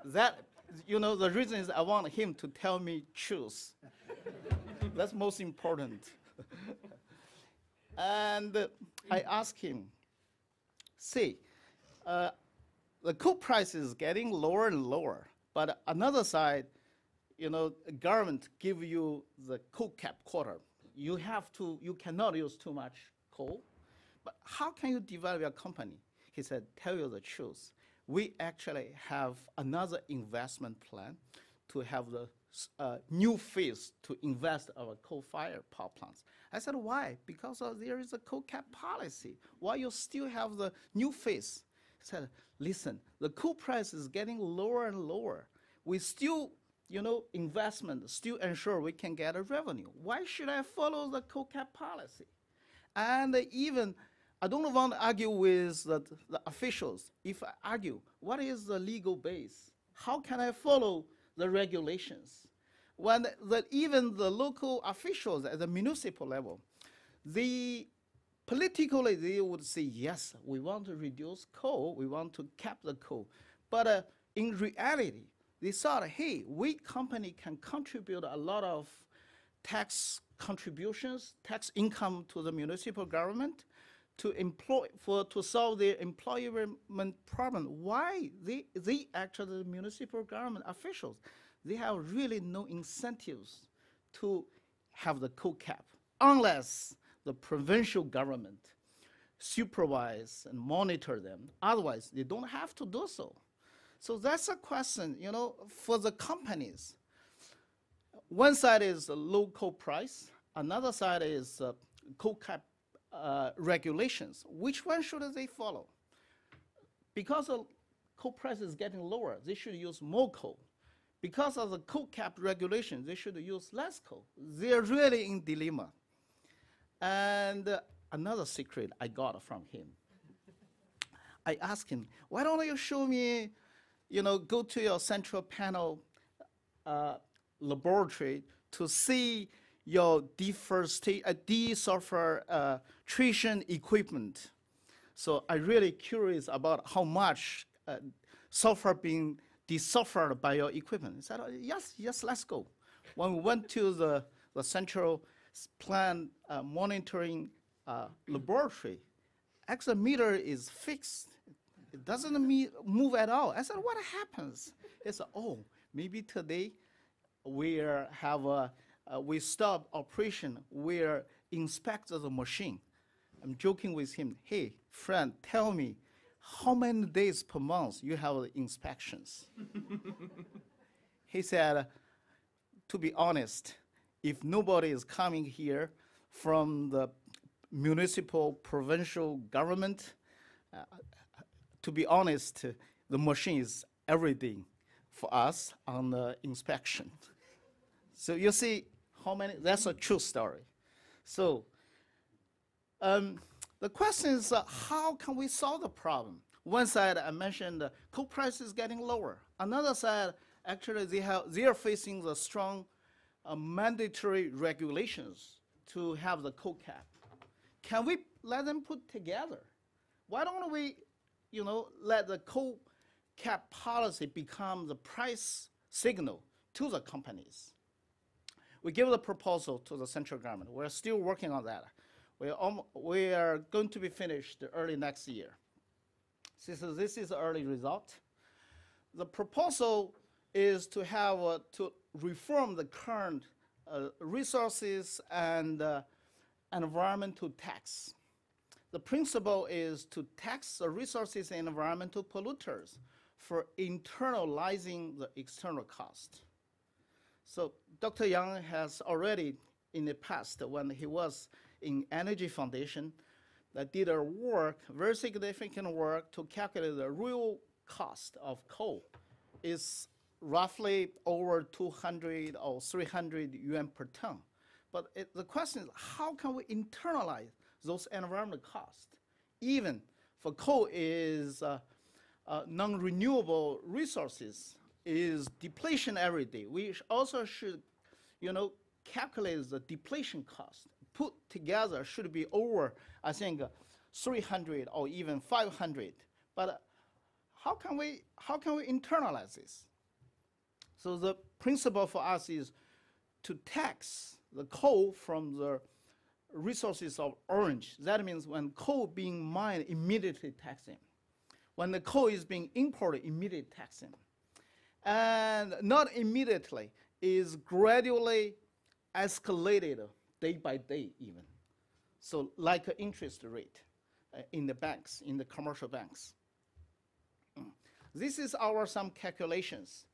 That, you know, the reason is I want him to tell me truth. That's most important. And I asked him, see, the coal price is getting lower and lower, but another side, you know, government give you the Cocap quota. You cannot use too much coal, but how can you develop your company? He said, tell you the truth. We actually have another investment plan to have the new phase to invest our coal-fired power plants. I said, why? Because there is a Cocap policy. Why you still have the new phase? He said, listen, the coal price is getting lower and lower. We still, you know, investment still ensure we can get a revenue. Why should I follow the Cocap policy? And even, I don't want to argue with the officials. If I argue, what is the legal base? How can I follow the regulations? When even the local officials at the municipal level, politically they would say, yes, we want to reduce coal, we want to cap the coal. But in reality, they thought, hey, we company can contribute a lot of tax contributions, tax income to the municipal government to solve their employment problem. Why? They actually, the municipal government officials, they have really no incentives to have the Cocap unless the provincial government supervise and monitor them. Otherwise, they don't have to do so. So that's a question, you know, for the companies. One side is the low coal price, another side is Cocap regulations. Which one should they follow? Because the coal price is getting lower, they should use more coal. Because of the Cocap regulations, they should use less coal. They're really in dilemma. And another secret I got from him. I asked him, why don't you show me, you know, go to your central panel laboratory to see your desulfurization equipment. So I'm really curious about how much sulfur being desulfured by your equipment. He said, oh, yes, let's go. When we went to the central plant monitoring laboratory, actually meter is fixed. It doesn't move at all. I said, what happens? He said, oh, maybe today we stop operation, we inspect the machine. I'm joking with him, hey, friend, tell me, how many days per month you have inspections? He said, to be honest, if nobody is coming here from the municipal, provincial government, to be honest, the machine is everything for us on the inspection. So you see how many, that's a true story. So the question is, how can we solve the problem? One side, I mentioned coal price is getting lower. Another side, actually, they are facing the strong mandatory regulations to have the Cocap. Can we let them put together? Why don't we, you know, let the Cocap policy become the price signal to the companies? We give the proposal to the central government. We're still working on that. We are going to be finished early next year. So this is the early result. The proposal is to have to reform the current resources and environmental tax. The principle is to tax the resources and environmental polluters for internalizing the external cost. So Dr. Yang has already, in the past, when he was in Energy Foundation, that did a work, very significant work, to calculate the real cost of coal is roughly over 200 or 300 yuan per ton. But the question is, how can we internalize those environmental costs? Even for coal is non-renewable resources, is depletion every day. We also should, you know, calculate the depletion cost. Put together should be over, I think, 300 or even 500. But how can we internalize this? So the principle for us is to tax the coal from the resources of orange. That means when coal being mined, immediately taxing. When the coal is being imported, immediately taxing. And not immediately, is gradually escalated day by day even. So like an interest rate in the banks, in the commercial banks. This is our some calculations.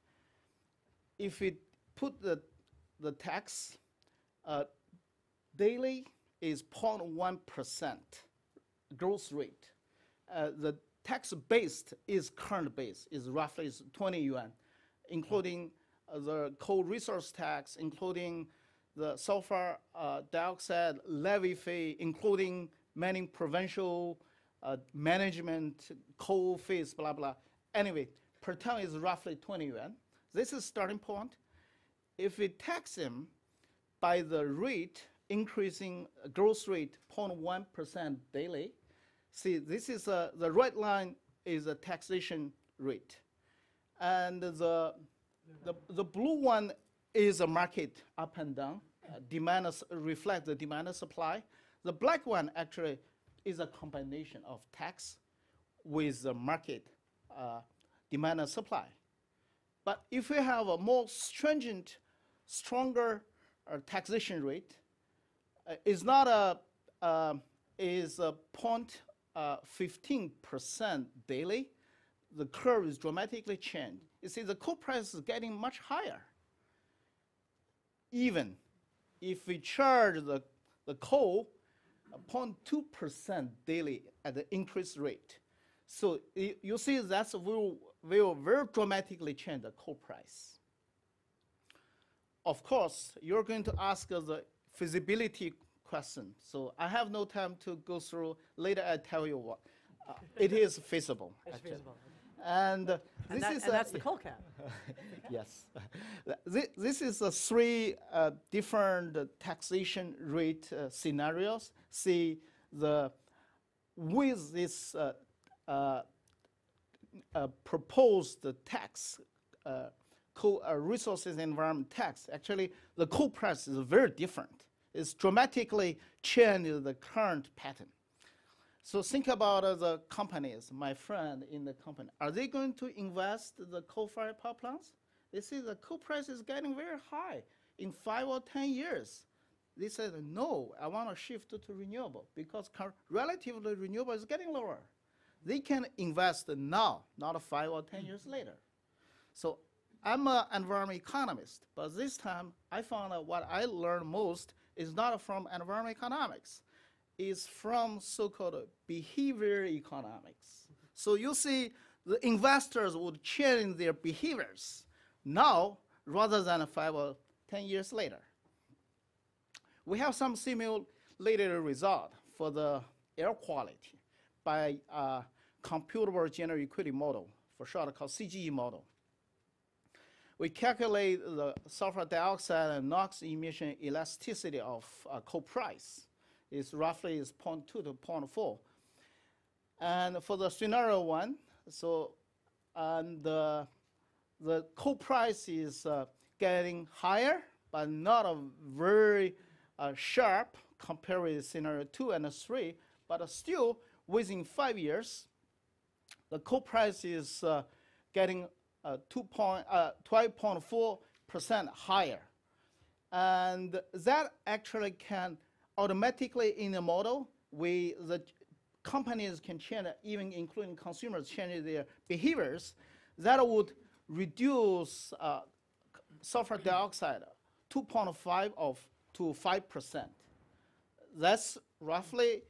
If we put the tax daily is 0.1% growth rate. The tax based is current base, is roughly 20 yuan, including the coal resource tax, including the sulfur dioxide levy fee, including many provincial management, coal fees, blah, blah. Anyway, per ton is roughly 20 yuan. This is starting point. If we tax them by the rate, increasing growth rate 0.1% daily, see, this is the red line is a taxation rate. And the blue one is a market up and down. reflect the demand and supply. The black one actually is a combination of tax with the market demand and supply. But if we have a more stringent, stronger taxation rate, is not is 0.15% daily, the curve is dramatically changed. You see, the coal price is getting much higher. Even if we charge the coal 0.2% daily at the increased rate. So you see that will very dramatically change the coal price. Of course, you're going to ask the feasibility question. So I have no time to go through. Later I tell you what. It is feasible. It's feasible. And that's the Cocap. Yes. This is the three different taxation rate scenarios. See, with this proposed tax, coal resources environment tax, actually the coal price is very different. It's dramatically changed the current pattern. So think about the companies, my friend in the company. Are they going to invest the coal-fired power plants? They see the coal price is getting very high in 5 or 10 years. They said, no, I want to shift to renewable because relatively renewable is getting lower. They can invest now, not 5 or 10 years later. So I'm an environmental economist, but this time I found out what I learned most is not from environmental economics. Is from so-called behavior economics. So you see the investors would change their behaviors now rather than 5 or 10 years later. We have some simulated result for the air quality by computable general equity model, for short called CGE model. We calculate the sulfur dioxide and NOx emission elasticity of coal price. Is roughly 0.2 to 0.4. And for the scenario 1, so the coal price is getting higher, but not a very sharp compared with scenario 2 and 3, but still within 5 years, the coal price is getting 12.4% higher. And that actually can automatically in the model, the companies can change, even including consumers, change their behaviors. That would reduce sulfur dioxide 2.5 to 5%. That's roughly,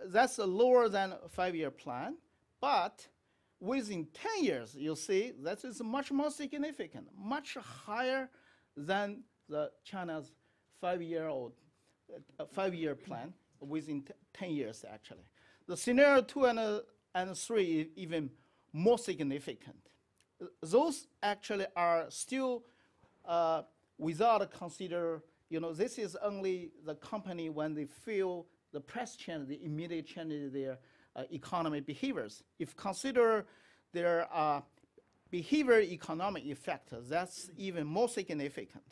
that's lower than a 5-year plan, but within 10 years, you'll see that is much more significant, much higher than the China's 5-year plan within 10 years, actually. The scenario 2 and 3 is even more significant. Those actually are still without consider, this is only the company when they feel the price change, they immediately change their economic behaviors. If consider their behavior economic effect, that's even more significant.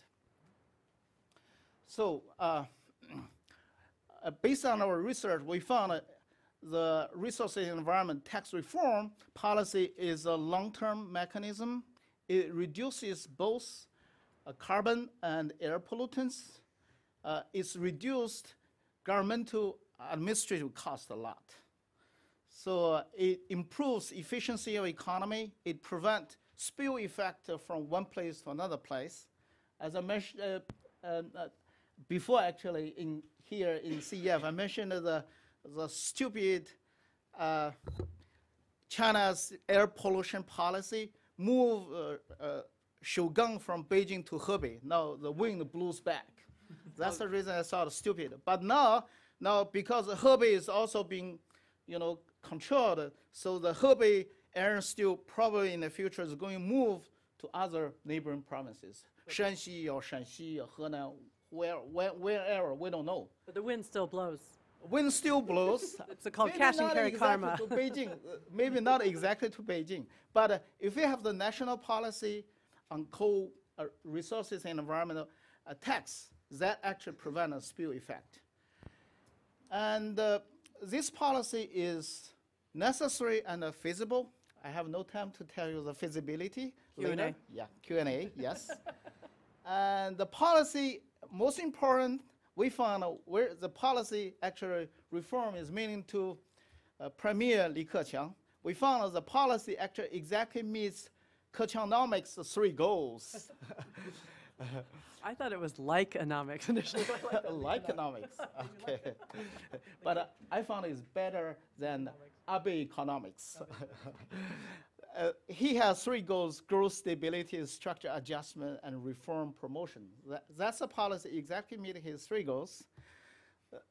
So, based on our research, we found the resources and environment tax reform policy is a long-term mechanism. It reduces both carbon and air pollutants. It's reduced governmental administrative cost a lot. So it improves efficiency of economy. It prevents spill effect from one place to another place. As I mentioned before, actually, here in CEF, I mentioned the stupid China's air pollution policy move Shogun from Beijing to Hebei. Now the wind blows back. That's the reason I thought stupid. But now because Hebei is also being, controlled, so the Hebei air still probably in the future is going to move to other neighboring provinces, Shanxi or Henan, wherever, we don't know. But the wind still blows. Wind still blows. It's called cash and carry karma. To Beijing, maybe not exactly to Beijing. But if we have the national policy on coal resources and environmental tax, that actually prevent a spill effect. And this policy is necessary and feasible. I have no time to tell you the feasibility Q&A. later. Yeah, Q&A, yes. And the policy, most important, we found where the policy actually reform is meaning to Premier Li Keqiang. We found the policy actually exactly meets Keqiangnomics' 3 goals. I thought it was like economics initially. Like economics, okay. But I found it's better than Abe economics. He has 3 goals: growth, stability, structure adjustment, and reform promotion. That's a policy exactly meeting his 3 goals.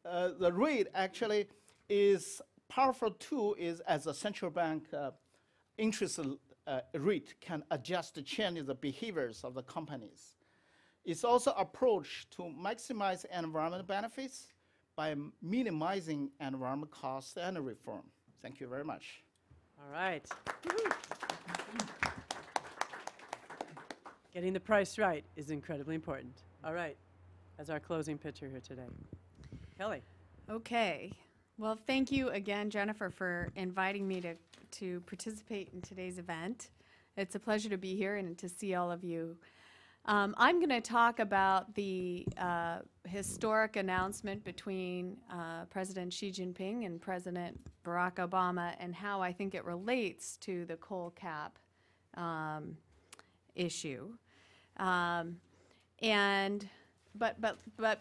The rate actually is powerful tool is as a central bank interest rate can adjust to change the behaviors of the companies. It's also approach to maximize environmental benefits by minimizing environmental costs and reform. Thank you very much. All right. Getting the price right is incredibly important. All right, as our closing pitcher here today. Kelly. Okay. Well, thank you again, Jennifer, for inviting me to participate in today's event. It's a pleasure to be here and to see all of you. I'm going to talk about the historic announcement between President Xi Jinping and President Barack Obama and how I think it relates to the coal cap issue. But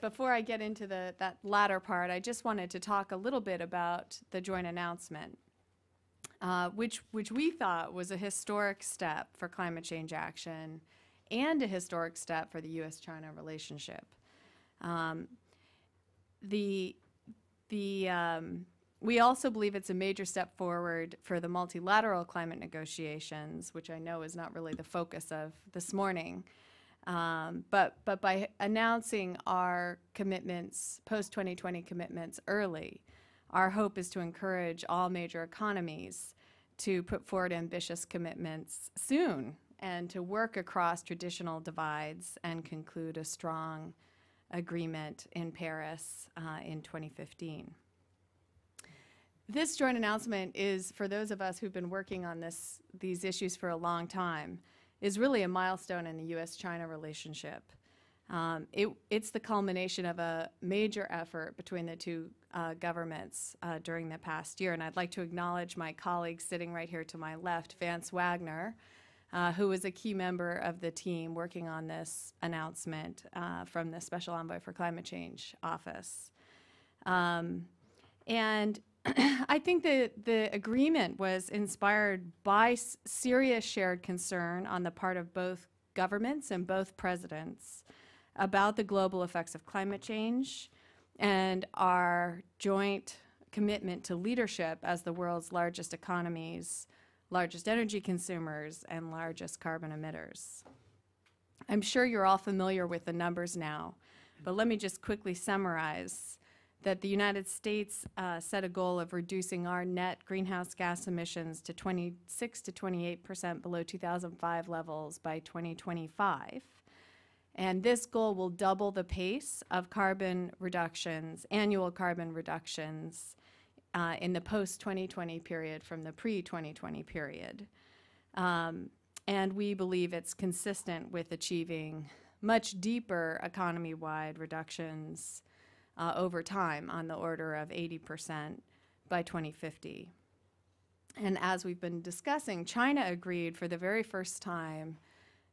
before I get into that latter part, I just wanted to talk a little bit about the joint announcement, which we thought was a historic step for climate change action and a historic step for the U.S.-China relationship. We also believe it's a major step forward for the multilateral climate negotiations, which I know is not really the focus of this morning. But by announcing our commitments, post-2020 commitments early, our hope is to encourage all major economies to put forward ambitious commitments soon and to work across traditional divides and conclude a strong agreement in Paris in 2015. This joint announcement is, for those of us who've been working on these issues for a long time, is really a milestone in the U.S.-China relationship. It's the culmination of a major effort between the two governments during the past year, and I'd like to acknowledge my colleague sitting right here to my left, Vance Wagner, who was a key member of the team working on this announcement from the Special Envoy for Climate Change office. And I think the agreement was inspired by serious shared concern on the part of both governments and both presidents about the global effects of climate change and our joint commitment to leadership as the world's largest economies, largest energy consumers, and largest carbon emitters. I'm sure you're all familiar with the numbers now, but let me just quickly summarize that the United States set a goal of reducing our net greenhouse gas emissions to 26 to 28% below 2005 levels by 2025. And this goal will double the pace of carbon reductions, annual carbon reductions, in the post-2020 period from the pre-2020 period. And we believe it's consistent with achieving much deeper economy-wide reductions over time on the order of 80% by 2050. And as we've been discussing, China agreed for the very first time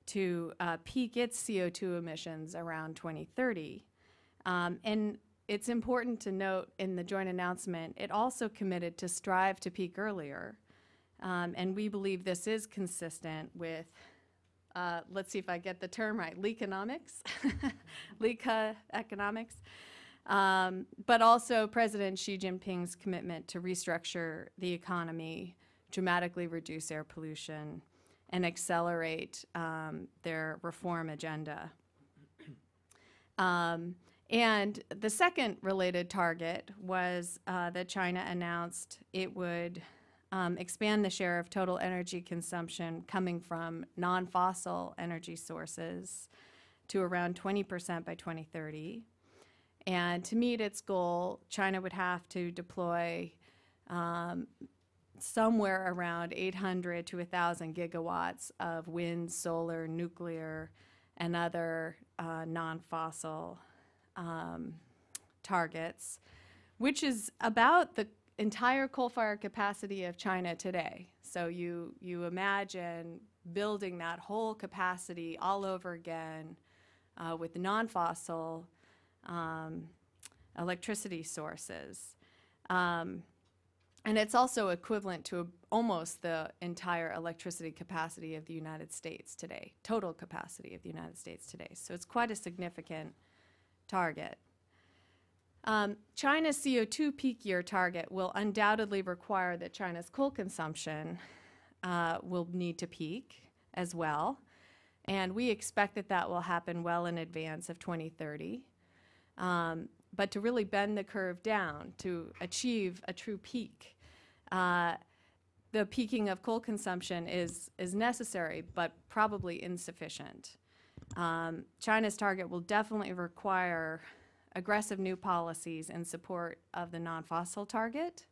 to peak its CO2 emissions around 2030. And it's important to note in the joint announcement, it also committed to strive to peak earlier. And we believe this is consistent with, let's see if I get the term right, leakonomics, economics. But also President Xi Jinping's commitment to restructure the economy, dramatically reduce air pollution, and accelerate their reform agenda. And the second related target was that China announced it would expand the share of total energy consumption coming from non-fossil energy sources to around 20% by 2030. And to meet its goal, China would have to deploy somewhere around 800 to 1,000 gigawatts of wind, solar, nuclear, and other non-fossil targets, which is about the entire coal-fired capacity of China today. So you imagine building that whole capacity all over again with non-fossil electricity sources. And it's also equivalent to almost the entire electricity capacity of the United States today, total capacity of the United States today. So it's quite a significant target. China's CO2 peak year target will undoubtedly require that China's coal consumption will need to peak as well. And we expect that that will happen well in advance of 2030. But to really bend the curve down, to achieve a true peak, the peaking of coal consumption is necessary, but probably insufficient. China's target will definitely require aggressive new policies in support of the non-fossil target,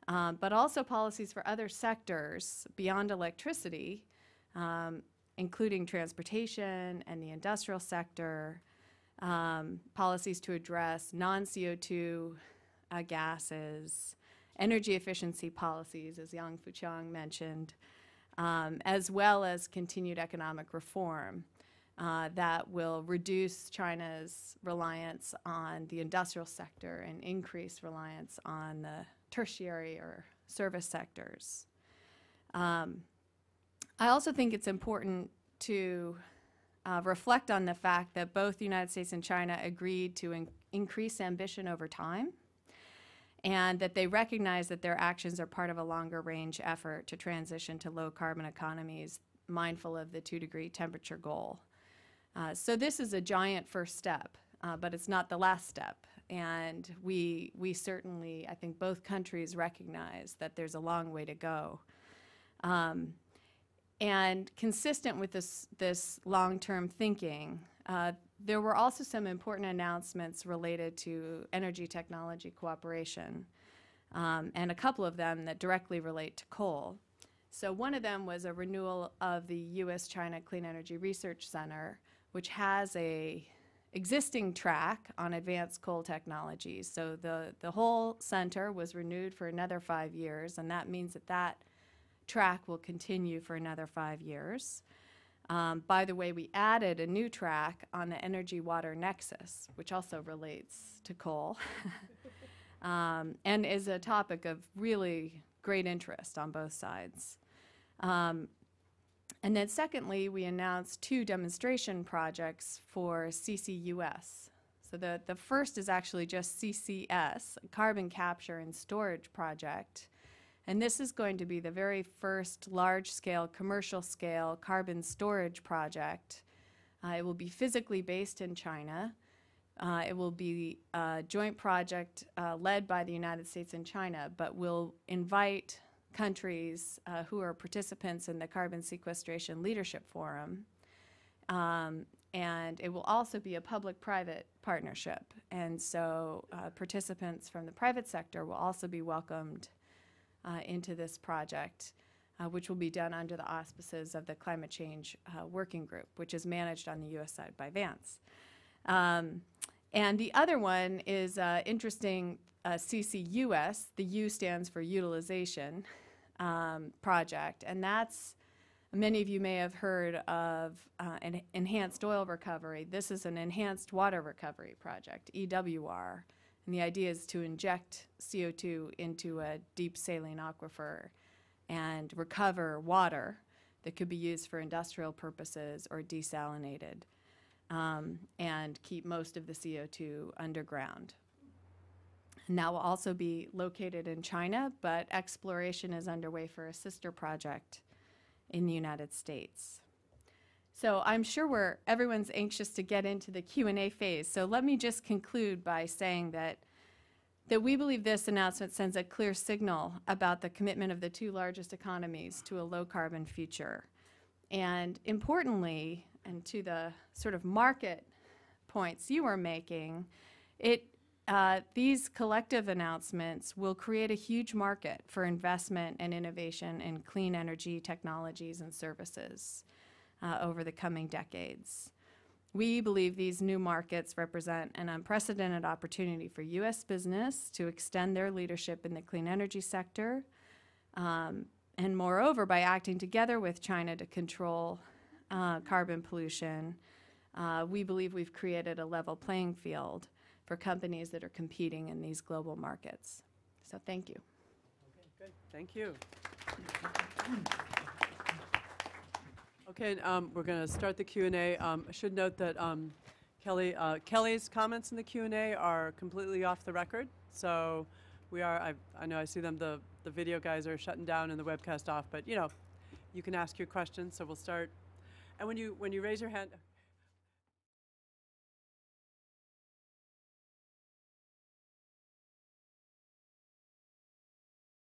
but also policies for other sectors beyond electricity, including transportation and the industrial sector, policies to address non-CO2 gases, energy efficiency policies, as Yang Fuqiang mentioned, as well as continued economic reform that will reduce China's reliance on the industrial sector and increase reliance on the tertiary or service sectors. I also think it's important to reflect on the fact that both the United States and China agreed to increase ambition over time, and that they recognize that their actions are part of a longer range effort to transition to low carbon economies, mindful of the 2-degree temperature goal. So this is a giant first step, but it's not the last step. And we certainly, I think both countries recognize that there's a long way to go. And consistent with this long-term thinking, there were also some important announcements related to energy technology cooperation, and a couple of them that directly relate to coal. So one of them was a renewal of the U.S.-China Clean Energy Research Center, which has a existing track on advanced coal technologies. So the whole center was renewed for another 5 years, and that means that that track will continue for another 5 years. By the way, we added a new track on the energy-water nexus, which also relates to coal, and is a topic of really great interest on both sides. And then secondly, we announced 2 demonstration projects for CCUS. So the first is actually just CCS, a carbon capture and storage project. And this is going to be the very first large-scale, commercial-scale carbon storage project. It will be physically based in China. It will be a joint project led by the United States and China, but will invite countries who are participants in the Carbon Sequestration Leadership Forum. And it will also be a public-private partnership. And so participants from the private sector will also be welcomed into this project, which will be done under the auspices of the Climate Change Working Group, which is managed on the U.S. side by Vance. And the other one is interesting CCUS. The U stands for utilization project, and that's, many of you may have heard of an enhanced oil recovery. This is an enhanced water recovery project, EWR. And the idea is to inject CO2 into a deep saline aquifer and recover water that could be used for industrial purposes or desalinated, and keep most of the CO2 underground. And that will also be located in China, but exploration is underway for a sister project in the United States. So I'm sure everyone's anxious to get into the Q&A phase. So let me just conclude by saying that we believe this announcement sends a clear signal about the commitment of the 2 largest economies to a low-carbon future. And importantly, and to the sort of market points you were making, these collective announcements will create a huge market for investment and innovation in clean energy technologies and services over the coming decades. We believe these new markets represent an unprecedented opportunity for U.S. business to extend their leadership in the clean energy sector, and moreover, by acting together with China to control carbon pollution, we believe we've created a level playing field for companies that are competing in these global markets. So thank you. Okay, good. Thank you. Okay, we're going to start the Q&A. I should note that Kelly's comments in the Q&A are completely off the record. So we are, I know I see them, the video guys are shutting down and the webcast off, but you know, you can ask your questions. So we'll start. And when you raise your hand,